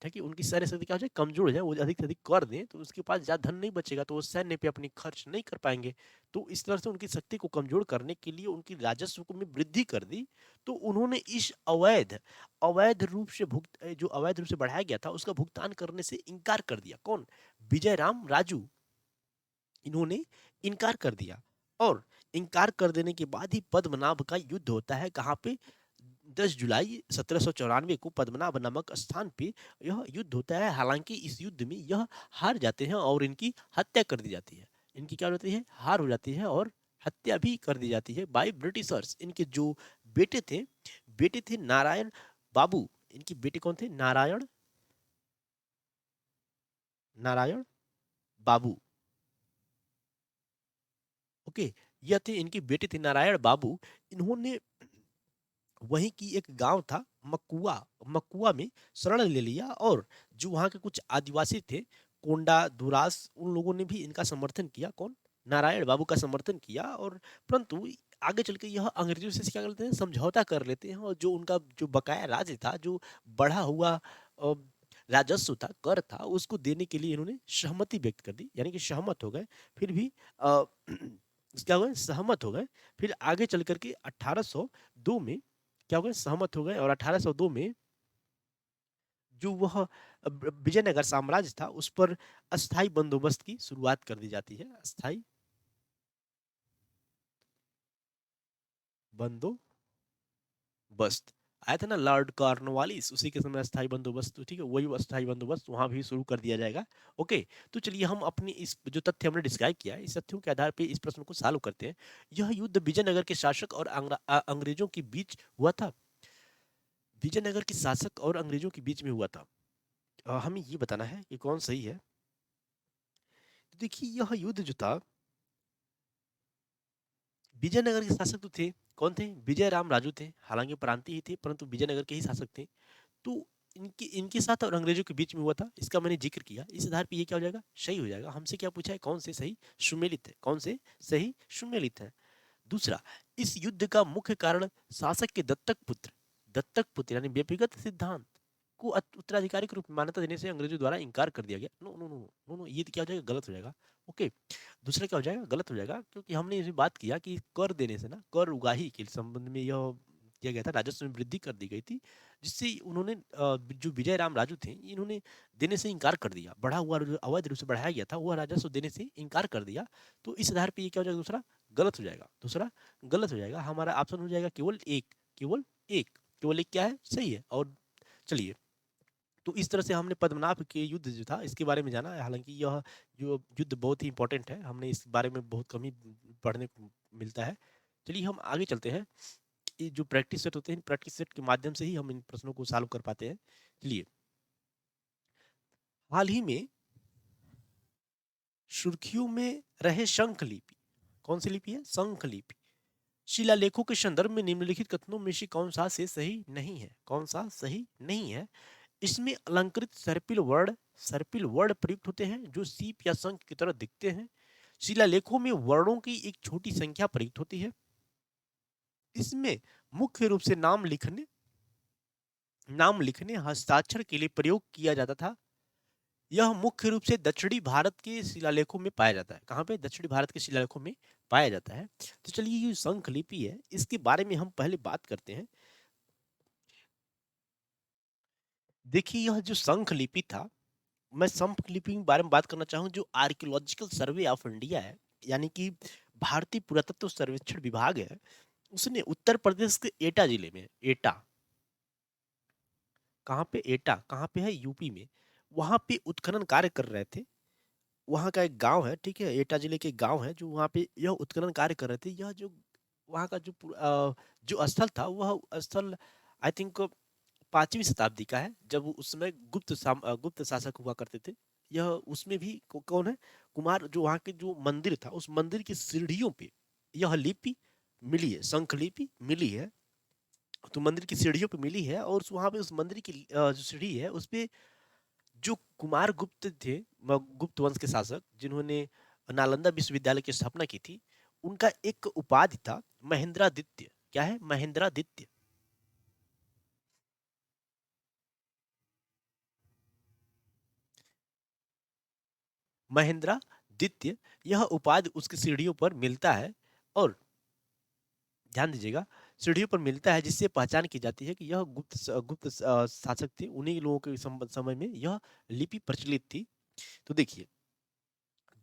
ठीक है, उनकी सैन्य शक्ति क्या हो जाए? कमजोर हो जाए, वो अधिक से अधिक कर दें तो उसके पास ज्यादा धन नहीं बचेगा, तो वो सैन्य पे अपनी खर्च नहीं कर पाएंगे। तो इस तरह से उनकी शक्ति को कमजोर करने के लिए उनकी राजस्व को में वृद्धि कर दी। तो उन्होंने इस अवैध रूप से जो अवैध रूप से बढ़ाया गया था उसका भुगतान करने से इनकार कर दिया। कौन? विजय राम राजू। इन्होंने इनकार कर दिया, और इनकार कर देने के बाद ही पद्मनाभ का युद्ध होता है। कहाँ पे? 10 जुलाई 1794 को पद्मनाभ नामक स्थान पे यह युद्ध होता है। हालांकि इस युद्ध में यह हार जाते हैं और इनकी हत्या कर दी जाती है। इनकी क्या हो जाती है? हार हो जाती है और हत्या भी कर दी जाती है बाय ब्रिटिशर्स। इनके जो बेटे थे नारायण बाबू। इनके बेटे कौन थे? नारायण बाबू। ओके, यह थे इनके बेटे थे नारायण बाबू। इन्होंने वहीं की एक गांव था मकुआ, मकुआ में शरण ले लिया, और जो वहां के कुछ आदिवासी थे, कोंडा दुरास, उन लोगों ने भी इनका समर्थन किया। कौन? नारायण बाबू का समर्थन किया। और परंतु आगे चल के यह अंग्रेजों से क्या करते हैं? समझौता कर लेते हैं, और जो उनका जो बकाया राज्य था, जो बढ़ा हुआ अ, राजस्व था, कर था, उसको देने के लिए इन्होंने सहमति व्यक्त कर दी, यानी कि सहमत हो गए। फिर भी क्या हुआ? सहमत हो गए। फिर आगे चल करके 1802 में क्या हो गए? सहमत हो गए, और 1802 में जो वह विजयनगर साम्राज्य था उस पर अस्थाई बंदोबस्त की शुरुआत कर दी जाती है। अस्थाई बंदोबस्त आया था ना लॉर्ड कॉर्नवालिस, उसी के समय अस्थाई बंदोबस्त, तो ठीक है, वही अस्थाई बंदोबस्त वहां भी शुरू कर दिया जाएगा। ओके, तो चलिए हम अपनी इस जो तथ्य हमने डिस्क्राइब किया है, इस तथ्यों के आधार पे इस प्रश्न को सॉल्व करते हैं। यह युद्ध विजयनगर के शासक और अंग्रेजों के बीच हुआ था। विजयनगर के शासक और अंग्रेजों के बीच में हुआ था। हमें ये बताना है कि कौन सही है। तो देखिए, यह युद्ध जो था, विजयनगर के शासक तो थे, कौन थे? विजय राम राजू थे। हालांकि प्रांतीय ही थे, परंतु विजयनगर के ही शासक थे। तो इनके इनके साथ और अंग्रेजों के बीच में हुआ था, इसका मैंने जिक्र किया। इस आधार पे ये क्या हो जाएगा? सही हो जाएगा। हमसे क्या पूछा है? कौन से सही सुमेलित है? कौन से सही सुमेलित है? दूसरा, इस युद्ध का मुख्य कारण शासक के दत्तक पुत्र यानी व्यक्तिगत सिद्धांत, को उत्तराधिकारी के रूप में मान्यता देने से अंग्रेजों द्वारा इनकार कर दिया गया। No no no no no, ये क्या हो जाएगा, गलत हो जाएगा। ओके, दूसरा क्या हो जाएगा, गलत हो जाएगा, क्योंकि हमने ये भी बात किया कि कर देने से ना, कर उगाही के संबंध में यह किया गया था, राजस्व में वृद्धि कर दी गई थी, जिससे उन्होंने जो विजय राम राजू थे, इन्होंने देने से इनकार कर दिया। बढ़ा हुआ जो अवैध रूप से बढ़ाया गया था वह राजस्व देने से इनकार कर दिया। तो इस आधार पर ये क्या हो जाएगा, दूसरा गलत हो जाएगा, दूसरा गलत हो जाएगा। हमारा ऑप्शन हो जाएगा केवल एक, केवल एक, केवल एक क्या है, सही है। और चलिए, तो इस तरह से हमने पद्मनाभ के युद्ध जो था इसके बारे में जाना है। हालांकि यह जो युद्ध बहुत ही इंपॉर्टेंट है, हमने इस बारे में बहुत कम ही पढ़ने को मिलता है। चलिए हम आगे चलते हैं। ये जो प्रैक्टिस सेट होते हैं, प्रैक्टिस सेट के माध्यम से ही हम इन प्रश्नों को सॉल्व कर पाते हैं। चलिए, हाल ही में सुर्खियों में रहे शंख लिपि, कौन सी लिपि है, शंख लिपि, शिलालेखों के संदर्भ में निम्नलिखित कथनों में से कौन सा से सही नहीं है, कौन सा सही नहीं है। इसमें अलंकृत सर्पिल वर्ड प्रयुक्त होते हैं जो सीप या शंख की तरह दिखते हैं। शिलालेखों में वर्णों की एक छोटी संख्या प्रयुक्त होती है। इसमें मुख्य रूप से नाम लिखने हस्ताक्षर के लिए प्रयोग किया जाता था। यह मुख्य रूप से दक्षिणी भारत के शिलालेखों में पाया जाता है। कहाँ पे, दक्षिणी भारत के शिलालेखों में पाया जाता है। तो चलिए, ये शंख लिपि है, इसके बारे में हम पहले बात करते हैं। देखिए, यह जो शंख लिपि था, मैं शंख लिपि के बारे में बात करना चाहूँ। जो आर्कियोलॉजिकल सर्वे ऑफ इंडिया है, यानी कि भारतीय पुरातत्व सर्वेक्षण विभाग है, उसने उत्तर प्रदेश के एटा जिले में, एटा कहाँ पे, एटा कहाँ पे है, यूपी में, वहां पे उत्खनन कार्य कर रहे थे। वहाँ का एक गांव है, ठीक है, एटा जिले के गांव है, जो वहाँ पे यह उत्खनन कार्य कर रहे थे। यह जो वहाँ का जो स्थल था, वह स्थल आई थिंक 5वीं शताब्दी का है, जब उस समय गुप्त शासक हुआ करते थे। यह उसमें भी कौन है, कुमार, जो वहाँ के जो मंदिर था, उस मंदिर की सीढ़ियों पे यह लिपि मिली है, शंख लिपि मिली है। तो मंदिर की सीढ़ियों पे मिली है, और वहाँ पे उस मंदिर की जो सीढ़ी है उस पे जो कुमार गुप्त थे, गुप्त वंश के शासक, जिन्होंने नालंदा विश्वविद्यालय की स्थापना की थी, उनका एक उपाधि था महेंद्रादित्य। क्या है, महेंद्रादित्य, महेंद्रादित्य, यह उपाधि उसकी सीढ़ियों पर मिलता है। और ध्यान दीजिएगा, सीढ़ियों पर मिलता है, जिससे पहचान की जाती है कि यह गुप्त शासक थे। उन्हीं लोगों के समय में यह लिपि प्रचलित थी। तो देखिए,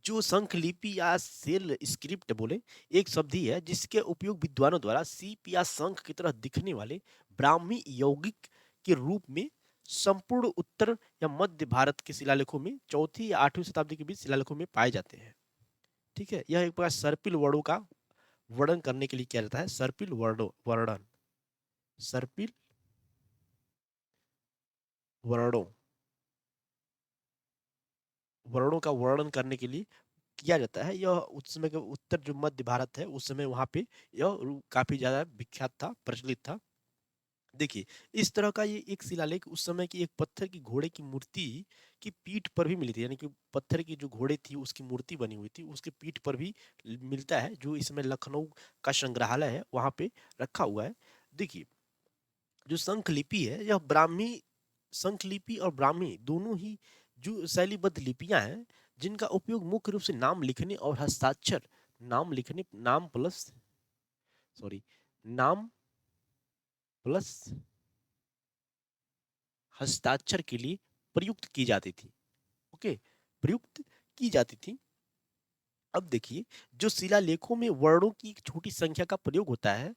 जो शंख लिपि या सेल स्क्रिप्ट बोले, एक शब्द ही है जिसके उपयोग विद्वानों द्वारा सीप या शंख की तरह दिखने वाले ब्राह्मी यौगिक के रूप में संपूर्ण उत्तर या मध्य भारत के शिलालेखों में 4वीं या 8वीं शताब्दी के बीच शिलालेखों में पाए जाते हैं। ठीक है, यह एक प्रकार सर्पिल वर्णों का वर्णन करने के लिए किया जाता है। सर्पिल वर्णों वर्णों का वर्णन करने के लिए किया जाता है। यह उस समय का उत्तर जो मध्य भारत है, उस समय वहां पे यह काफी ज्यादा विख्यात था, प्रचलित था। देखिए, इस तरह का ये एक शिलालेख उस समय की एक पत्थर की घोड़े की मूर्ति की पीठ पर भी मिली थी, यानी कि पत्थर की जो घोड़े थी उसकी मूर्ति बनी हुई थी, उसके पीठ पर भी मिलता है, जो इसमें लखनऊ का संग्रहालय है वहां पे रखा हुआ है। देखिए, जो शंख लिपि है, यह ब्राह्मी, शंख लिपि और ब्राह्मी दोनों ही जो शैलीबद्ध लिपियां हैं, जिनका उपयोग मुख्य रूप से नाम लिखने और हस्ताक्षर, नाम लिखने, नाम प्लस, सॉरी, नाम प्लस हस्ताक्षर के लिए प्रयुक्त की जाती थी। ओके, प्रयुक्त की जाती थी। अब देखिए, जो शिलालेखों में वर्णों की एक छोटी संख्या का प्रयोग होता है,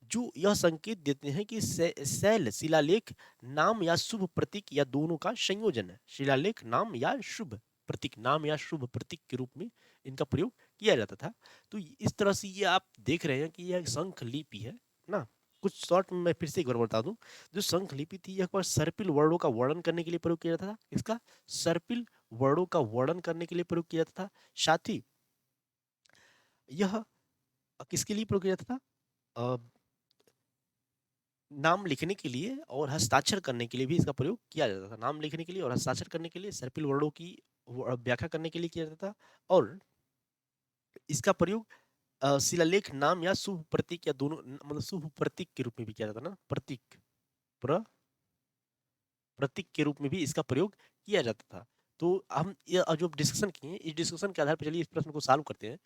जो यह संकेत देते हैं कि शैल शिलालेख नाम या शुभ प्रतीक या दोनों का संयोजन है। शिलालेख नाम या शुभ प्रतीक, नाम या शुभ प्रतीक के रूप में इनका प्रयोग किया जाता था। तो इस तरह से ये आप देख रहे हैं कि यह शंख लिपि है ना। कुछ शॉर्ट में मैं फिर से एक बार बता दूं, जो शंख लिपि थी यह सर्पिल वर्णों का वर्णन करने के लिए प्रयोग किया जाता था। इसका सर्पिल वर्णों का वर्णन करने के लिए प्रयोग किया जाता था। साथ ही यह किसके लिए प्रयोग किया जाता था, अ, नाम लिखने के लिए और हस्ताक्षर करने के लिए भी इसका प्रयोग किया जाता था। नाम लिखने के लिए और हस्ताक्षर करने के लिए, सर्पिल वर्णों की व्याख्या करने के लिए किया जाता था। और इसका प्रयोग शिलालेख नाम या शुभ प्रतीक या दोनों, मतलब शुभ प्रतीक के रूप में भी किया जाता ना, प्रतीक, प्रतीक के रूप में भी इसका प्रयोग किया जाता था। तो हम ये जो डिस्कशन किए, इस डिस्कशन के आधार पर चलिए इस प्रश्न को सॉल्व करते हैं।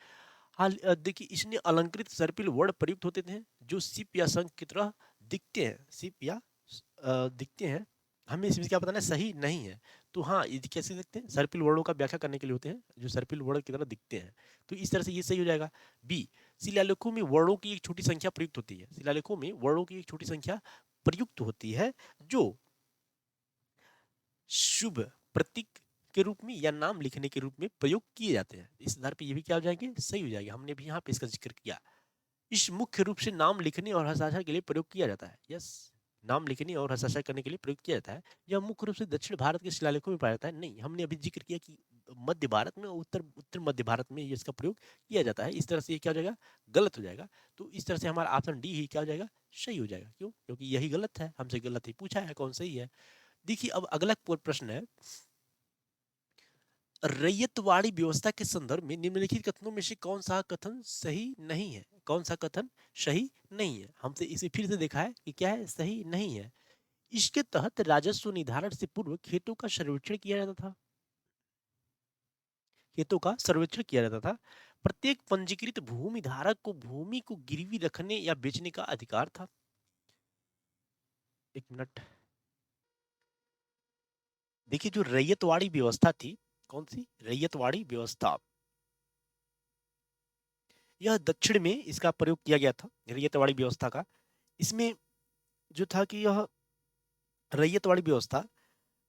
हाल देखिए, इसने अलंकृत सर्पिल वर्ड प्रयुक्त होते थे जो सिप या शंख की तरह दिखते हैं, सिप या दिखते हैं। हमें इसमें क्या बताना है, सही नहीं है। तो हाँ, ये कैसे दिखते हैं, सर्पिल वर्डों का व्याख्या करने के लिए होते हैं जो सर्पिल वर्ड की तरह दिखते हैं। तो इस तरह से ये सही हो जाएगा। बी, शिलालेखों में वर्णों की एक छोटी संख्या प्रयुक्त होती है। शिलालेखों में वर्णों की एक छोटी संख्या प्रयुक्त होती है जो शुभ प्रतीक के रूप में या नाम लिखने के रूप में प्रयोग किए जाते हैं। इस आधार पे ये भी क्या हो जाएंगे, सही हो जाएगा। हमने भी यहाँ पे इसका जिक्र किया। इस मुख्य रूप से नाम लिखने और हस्ताक्षर के लिए प्रयोग किया जाता है। यस, नाम लिखने और हस्ताक्षर करने के लिए प्रयोग किया जाता है। यह मुख्य रूप से दक्षिण भारत के शिलालेखों में पाया जाता है। नहीं, हमने अभी जिक्र किया कि मध्य भारत में, उत्तर उत्तर मध्य भारत में इसका प्रयोग किया जाता है। इस तरह से ये क्या हो जाएगा, गलत हो जाएगा। तो इस तरह से हमारा ऑप्शन डी ही क्या हो जाएगा, सही हो जाएगा। क्यों? क्योंकि यही गलत है, हमसे गलत ही पूछा है, कौन सही है। देखिए, अब अगला प्रश्न है, रैयतवाड़ी व्यवस्था के संदर्भ में निम्नलिखित कथनों में से कौन सा कथन सही नहीं है? कौन सा कथन सही नहीं है? हमसे इसे फिर से देखा है कि क्या है, सही नहीं है। इसके तहत राजस्व निर्धारण से पूर्व खेतों का सर्वेक्षण किया जाता था। खेतों का सर्वेक्षण किया जाता था। प्रत्येक पंजीकृत भूमि धारक को भूमि को गिरवी रखने या बेचने का अधिकार था। एक मिनट, देखिए, जो रैयतवाड़ी व्यवस्था थी, कौन सी रैयतवाड़ी व्यवस्था, यह दक्षिण में इसका प्रयोग किया गया था, रैयतवाड़ी व्यवस्था का। इसमें जो था कि यह रैयतवाड़ी व्यवस्था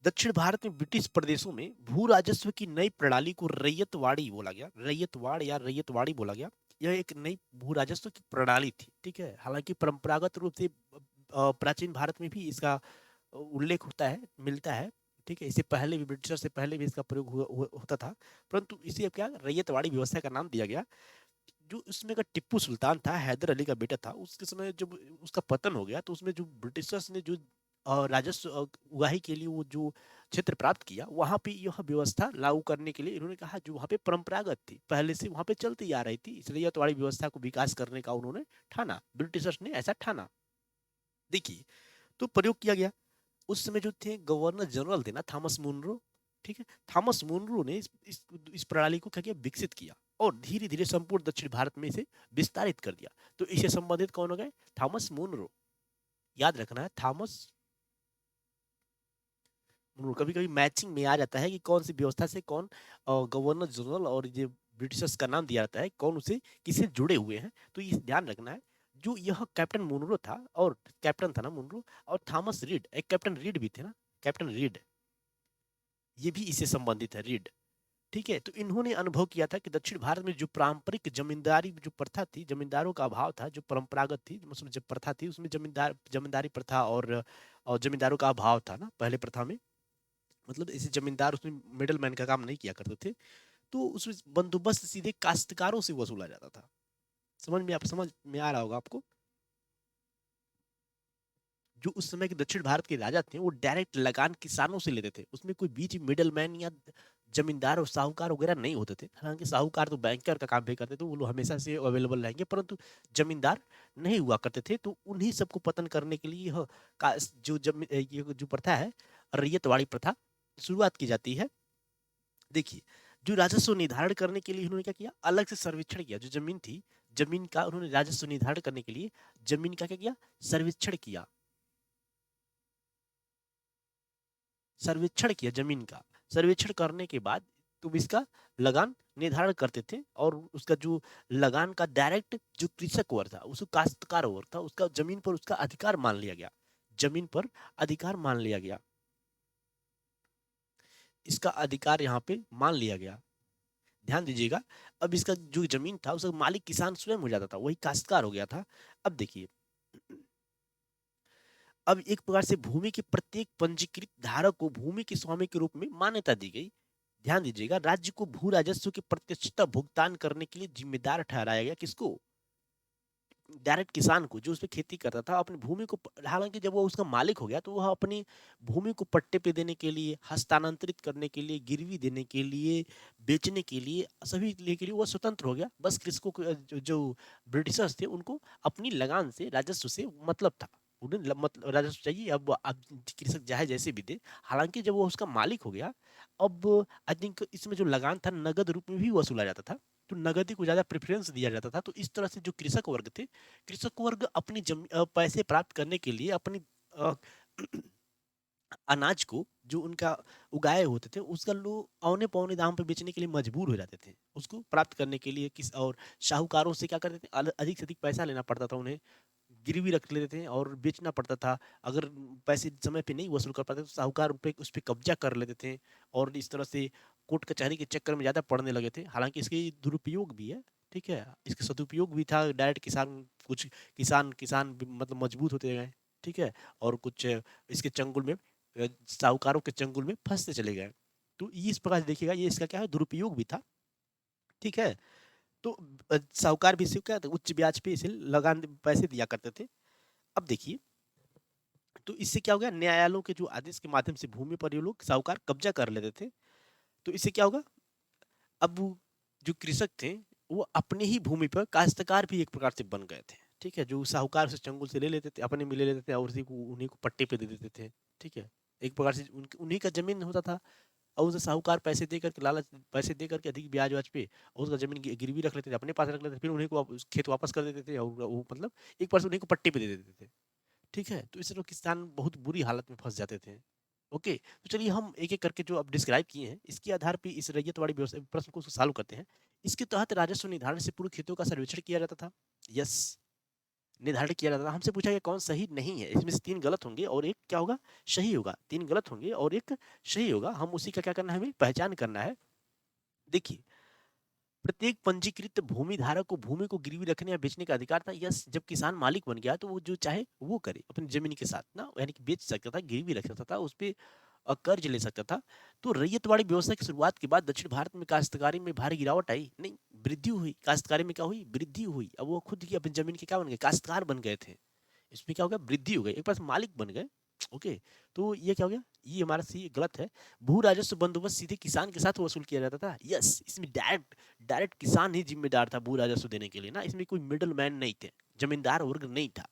दक्षिण भारत में ब्रिटिश प्रदेशों में भू राजस्व की नई प्रणाली को रैयतवाड़ी बोला गया। रैयतवाड़ या रैयतवाड़ी बोला गया। यह एक नई भू राजस्व की प्रणाली थी। ठीक है, हालांकि परंपरागत रूप से प्राचीन भारत में भी इसका उल्लेख होता है, मिलता है। ठीक है, इससे पहले भी, ब्रिटिशर से पहले भी इसका प्रयोग होता था, परंतु इसे अब क्या रैयतवाड़ी व्यवस्था का नाम दिया गया। जो उसमें का टिप्पू सुल्तान था, हैदर अली का बेटा था, उसके समय जब उसका पतन हो गया तो उसमें जो ब्रिटिशर्स ने जो राजस्व उगाही के लिए वो जो क्षेत्र प्राप्त किया, वहां पे यह व्यवस्था लागू करने के लिए इन्होंने कहा, जो वहां पे परंपरागत थी, पहले से वहां पे चलती आ रही थी, इसलिए यह तुम्हारी व्यवस्था को विकास करने का उन्होंने ठाना, ब्रिटिशर्स ने ऐसा ठाना। देखिए, तो प्रयोग किया गया। उस समय जो थे गवर्नर जनरल थे ना, थॉमस मुनरो। ठीक है, थॉमस मुनरो ने इस प्रणाली को क्या किया, विकसित किया और धीरे धीरे संपूर्ण दक्षिण भारत में इसे विस्तारित कर दिया। तो इससे संबंधित कौन हो गए, थॉमस मुनरो। याद रखना है, थॉमस मुनरो। कभी कभी मैचिंग में आ जाता है कि कौन सी व्यवस्था से कौन गवर्नर जनरल और ये ब्रिटिशर्स का नाम दिया जाता है, कौन उसे किसे जुड़े हुए हैं। तो ये ध्यान रखना है। जो यह कैप्टन मुनरो था, और कैप्टन था ना मुनरो, और थॉमस रीड, एक कैप्टन रीड भी थे ना, कैप्टन रीड, ये भी इससे संबंधित है, रीड। ठीक है, तो इन्होंने अनुभव किया था कि दक्षिण भारत में जो पारंपरिक जमींदारी जो प्रथा थी, जमींदारों का अभाव था, जो परंपरागत थी, मतलब जो प्रथा थी, उसमें जमींदारी प्रथा और जमींदारों का अभाव था ना पहले प्रथा में। मतलब इसे जमींदार उसमें मिडल मैन का काम नहीं किया करते थे। तो उसमें बंदोबस्त सीधे काश्तकारों से वसूला जाता था। समझ में आ रहा होगा आपको। जो उस समय के दक्षिण भारत के राजा थे, वो डायरेक्ट लगान किसानों से लेते थे। उसमें कोई बीच मिडल मैन या जमींदार और साहूकार वगैरह नहीं होते थे। हालांकि साहूकार तो बैंकर का काम भी करते थे, वो लोग हमेशा से अवेलेबल रहेंगे, परंतु जमींदार नहीं हुआ करते थे। तो उन्हीं सबको पतन करने के लिए यह ये जो प्रथा है, रैयतवाड़ी प्रथा, शुरुआत की जाती है। देखिए, जो राजस्व निर्धारण करने के लिए उन्होंने क्या किया, अलग से सर्वेक्षण किया। जो जमीन थी, जमीन का उन्होंने राजस्व निर्धारण करने के लिए जमीन का क्या किया, सर्वेक्षण किया। सर्वेक्षण किया जमीन का। सर्वेक्षण करने के बाद तुम इसका लगान निर्धारण करते थे, और उसका जो लगान का डायरेक्ट जो कृषक वर्ग था, उसको काश्तकार वर्ग था, उसका जमीन पर उसका अधिकार मान लिया गया। जमीन पर अधिकार मान लिया गया, इसका अधिकार यहाँ पे मान लिया गया। ध्यान दीजिएगा। अब इसका जो जमीन था, उसका मालिक किसान स्वयं हो जाता था, वही काश्तकार हो गया था। अब देखिए, अब एक प्रकार से भूमि के प्रत्येक पंजीकृत धारक को भूमि के स्वामी के रूप में मान्यता दी गई। ध्यान दीजिएगा, राज्य को भू राजस्व के प्रत्यक्षता भुगतान करने के लिए जिम्मेदार ठहराया गया। किसको? डायरेक्ट किसान को, जो उस पर खेती करता था अपनी भूमि को। हालांकि जब वो उसका मालिक हो गया, तो वह अपनी भूमि को पट्टे पे देने के लिए, हस्तांतरित करने के लिए, गिरवी देने के लिए, बेचने के लिए, सभी के लिए वह स्वतंत्र हो गया। बस कृषकों को जो ब्रिटिशर्स थे, उनको अपनी लगान से, राजस्व से मतलब था। उन्हें मतलब राजस्व चाहिए, अब कृषक चाहे जैसे भी दे। हालांकि जब वो उसका मालिक हो गया, अब आई थिंक इसमें जो लगान था नगद रूप में भी वसूला जाता था, तो नगदी को ज्यादा प्रेफरेंस दिया जाता था। तो इस तरह से जो कृषक वर्ग थे, कृषक वर्ग अपनी पैसे प्राप्त करने के लिए अपनी अ, अनाज को जो उनका उगाए होते थे उसका लोग औने पौने दाम पे बेचने के लिए मजबूर हो जाते थे, उसको प्राप्त करने के लिए किस और शाहूकारों से क्या करते थे, अधिक से अधिक पैसा लेना पड़ता था उन्हें, गिरवी रख लेते थे और बेचना पड़ता था। अगर पैसे समय पे नहीं वसूल कर पाते तो साहूकार उस पे कब्जा कर लेते थे, और इस तरह से कोर्ट कचहरी के चक्कर में ज्यादा पड़ने लगे थे। हालांकि इसके दुरुपयोग भी है, ठीक है, इसके सदुपयोग भी था। डायरेक्ट किसान, कुछ किसान किसान भी मतलब मजबूत होते गए, ठीक है, और कुछ इसके चंगुल में, साहूकारों के चंगुल में फंसते चले गए। तो इस प्रकार से देखिएगा, ये इसका क्या है, दुरुपयोग भी था, ठीक है। तो साहूकार भी इसे क्या उच्च ब्याज पे इसे लगान पैसे दिया करते थे। अब देखिए, तो इससे क्या हो गया, न्यायालयों के जो आदेश के माध्यम से भूमि पर ये लोग साहूकार कब्जा कर लेते थे। तो इससे क्या होगा, अब जो कृषक थे वो अपने ही भूमि पर काश्तकार भी एक प्रकार से बन गए थे, ठीक है। जो साहूकार से चंगुल से ले लेते थे, अपने में ले लेते थे, और उसी को उन्हीं को पट्टे पे दे देते थे, ठीक है। एक प्रकार से उन्हीं का जमीन होता था, और उसे साहूकार पैसे दे करके, लालच पैसे दे करके अधिक ब्याज व्याज पे, और उसका जमीन गिरवी रख लेते थे, अपने पास रख लेते थे, फिर उन्हीं को खेत वापस कर देते थे, और वो मतलब एक बार से उन्हीं को पट्टे पे दे देते थे, ठीक है। तो इस तरह किसान बहुत बुरी हालत में फंस जाते थे। ओके, तो चलिए हम एक एक करके जो अब डिस्क्राइब किए हैं इसके आधार पे इस रैयत वाड़ी व्यवस्था प्रश्न को सॉल्व करते हैं। इसके तहत राजस्व निर्धारण से पूर्व खेतों का सर्वेक्षण किया जाता था। यस, निर्धारण किया जाता था। हमसे पूछा गया कौन सही नहीं है, इसमें से 3 गलत होंगे और एक क्या होगा, सही होगा। 3 गलत होंगे और एक सही होगा, हम उसी का क्या करना है, हमें पहचान करना है। देखिए, प्रत्येक पंजीकृत भूमि धारक को भूमि को गिरवी रखने या बेचने का अधिकार था। यस, जब किसान मालिक बन गया तो वो जो चाहे वो करे अपनी जमीन के साथ ना, यानी कि बेच सकता था, गिरवी रख सकता था, उस पे कर्ज ले सकता था। तो रैयतवाड़ी व्यवस्था की शुरुआत के बाद दक्षिण भारत में काश्तकारी में भारी गिरावट आई, नहीं वृद्धि हुई। काश्तकारी में क्या हुई, वृद्धि हुई। अब वो खुद की अपनी जमीन के क्या बन गए, काश्तकार बन गए थे। इसमें क्या हो गया, वृद्धि हो गई, एक पास मालिक बन गए। ओके, तो ये क्या हो गया, ये हमारा सही गलत है। भू राजस्व बंदोबस्त सीधे किसान के साथ वसूल किया जाता था। यस, इसमें डायरेक्ट डायरेक्ट किसान ही जिम्मेदार था भू राजस्व देने के लिए ना, इसमें कोई मिडल मैन नहीं थे, जमींदार वर्ग नहीं था।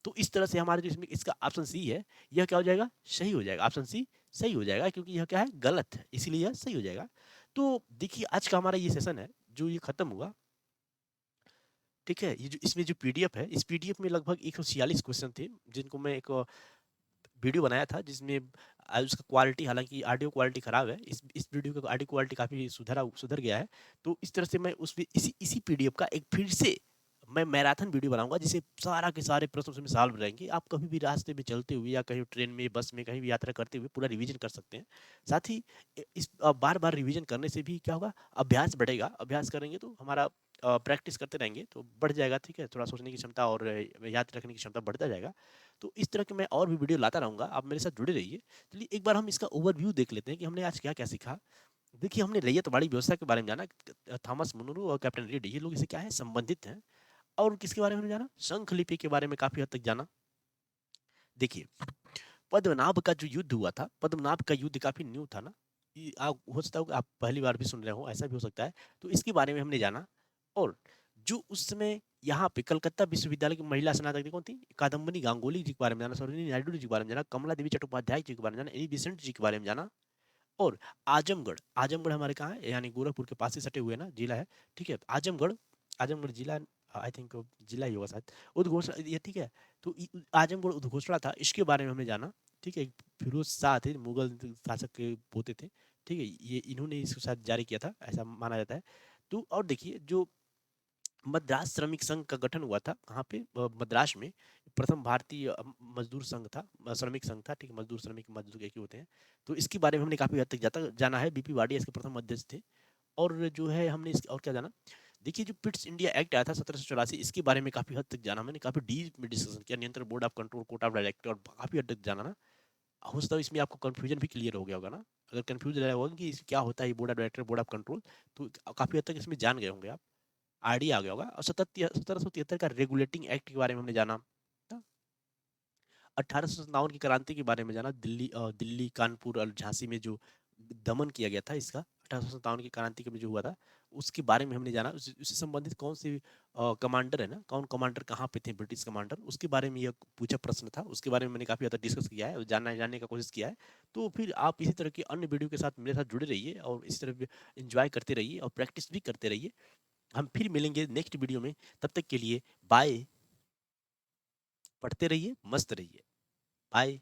तो इस तरह से हमारे जो इसमें इसका ऑप्शन सी है, यह क्या हो जाएगा, सही हो जाएगा। ऑप्शन सी सही हो जाएगा, क्योंकि यह क्या है, गलत है, इसीलिए यह सही हो जाएगा। तो देखिए, आज का हमारा ये सेशन है जो ये खत्म हुआ, ठीक है। ये जो इसमें जो पीडीएफ है, इस पीडीएफ में लगभग 146 क्वेश्चन थे, जिनको मैं एक वीडियो बनाया था, जिसमें उसका क्वालिटी, हालांकि ऑडियो क्वालिटी खराब है, इस वीडियो का ऑडियो क्वालिटी काफी सुधर गया है। तो इस तरह से मैं उस इसी इसी पीडीएफ का एक फिर से मैं मैराथन वीडियो बनाऊंगा, जिसे सारा के सारे प्रश्न उसमें सॉल्व रहेंगे। आप कभी भी रास्ते में चलते हुए या कहीं ट्रेन में, बस में, कहीं भी यात्रा करते हुए पूरा रिवीजन कर सकते हैं। साथ ही इस बार बार रिवीजन करने से भी क्या होगा, अभ्यास बढ़ेगा। अभ्यास करेंगे तो हमारा प्रैक्टिस करते रहेंगे तो बढ़ जाएगा, ठीक है। थोड़ा सोचने की क्षमता और याद रखने की क्षमता बढ़ता जाएगा। तो इस तरह के मैं और भी वीडियो लाता रहूंगा, आप मेरे साथ जुड़े रहिए। चलिए एक बार हम इसका ओवरव्यू देख लेते हैं कि हमने आज क्या क्या सीखा। देखिए, हमने रैयतवाड़ी व्यवस्था के बारे में जाना, थॉमस मुनरो और कैप्टन रीड ये लोग इसे क्या है, संबंधित हैं। और किसके बारे में हमने जाना, शंख लिपि के बारे में काफी हद तक जाना। देखिए, पद्मनाभ का जो युद्ध हुआ था, पद्मनाभ का युद्ध काफी न्यू था ना, आप हो सकता है कि आप पहली बार भी सुन रहे हो, ऐसा भी हो सकता है। तो इसके बारे में हमने जाना। और जो उस समय यहाँ पे कलकत्ता विश्वविद्यालय की महिला स्नातक कौन थी, कादम्बनी गांगुली जी के बारे में जाना, सरोजिनी नायडू जी के बारे में जाना, कमला देवी चट्टोपाध्याय जी के बारे में जाना, एनी बेसेंट जी के बारे में जाना। और आजमगढ़, आजमगढ़ हमारे कहाँ है, यानी गोरखपुर के पास ही सटे हुए ना जिला है, ठीक है। आजमगढ़, आजमगढ़ जिला, आई थिंक जिला ही होगा शायद, उद्घोषणा ये, ठीक है। तो आजमगढ़ उद्घोषणा था, इसके बारे में हमने जाना, ठीक है। फिरोज शाह थे, मुगल शासक के पोते थे, ठीक है। ये इन्होंने इसको शायद जारी किया था, ऐसा माना जाता है। तो और देखिए, जो मद्रास श्रमिक संघ का गठन हुआ था कहाँ पे, मद्रास में। प्रथम भारतीय मजदूर संघ था, श्रमिक संघ था, ठीक है। मजदूर श्रमिक मजदूर एक ही होते हैं। तो इसके बारे में हमने काफी हद तक जाना है। बीपी वाडिया इसके प्रथम अध्यक्ष थे। और जो है हमने इस और क्या जाना, देखिए जो पिट्स इंडिया एक्ट आया था 1784, इसके बारे में काफी हद तक जाना, मैंने काफी डीप में डिस्कशन किया। नियंत्रण board of control, court of director, और काफी हद तक जाना ना। हो सकता है इसमें आपको कंफ्यूजन भी क्लियर हो गया होगा ना। अगर कंफ्यूज रहा होगा कि क्या होता है board of director, board of control, तो काफी हद तक इसमें जान गए होंगे आप, आइडिया आ गया होगा। और 1773 का रेगुलेटिंग एक्ट के बारे में हमने जाना। 1857 की क्रांति के बारे में जाना, दिल्ली कानपुर और झांसी में जो दमन किया गया था इसका, 1857 की क्रांति में जो हुआ था, उसके बारे में हमने जाना। उससे संबंधित कौन से कमांडर है ना, कौन कमांडर कहाँ पे थे, ब्रिटिश कमांडर, उसके बारे में यह पूछा प्रश्न था। उसके बारे में मैंने काफ़ी ज़्यादा डिस्कस किया है और जानने का कोशिश किया है। तो फिर आप इसी तरह की अन्य वीडियो के साथ मेरे साथ जुड़े रहिए और इस तरह एंजॉय करते रहिए और प्रैक्टिस भी करते रहिए। हम फिर मिलेंगे नेक्स्ट वीडियो में, तब तक के लिए बाय। पढ़ते रहिए, मस्त रहिए। बाय।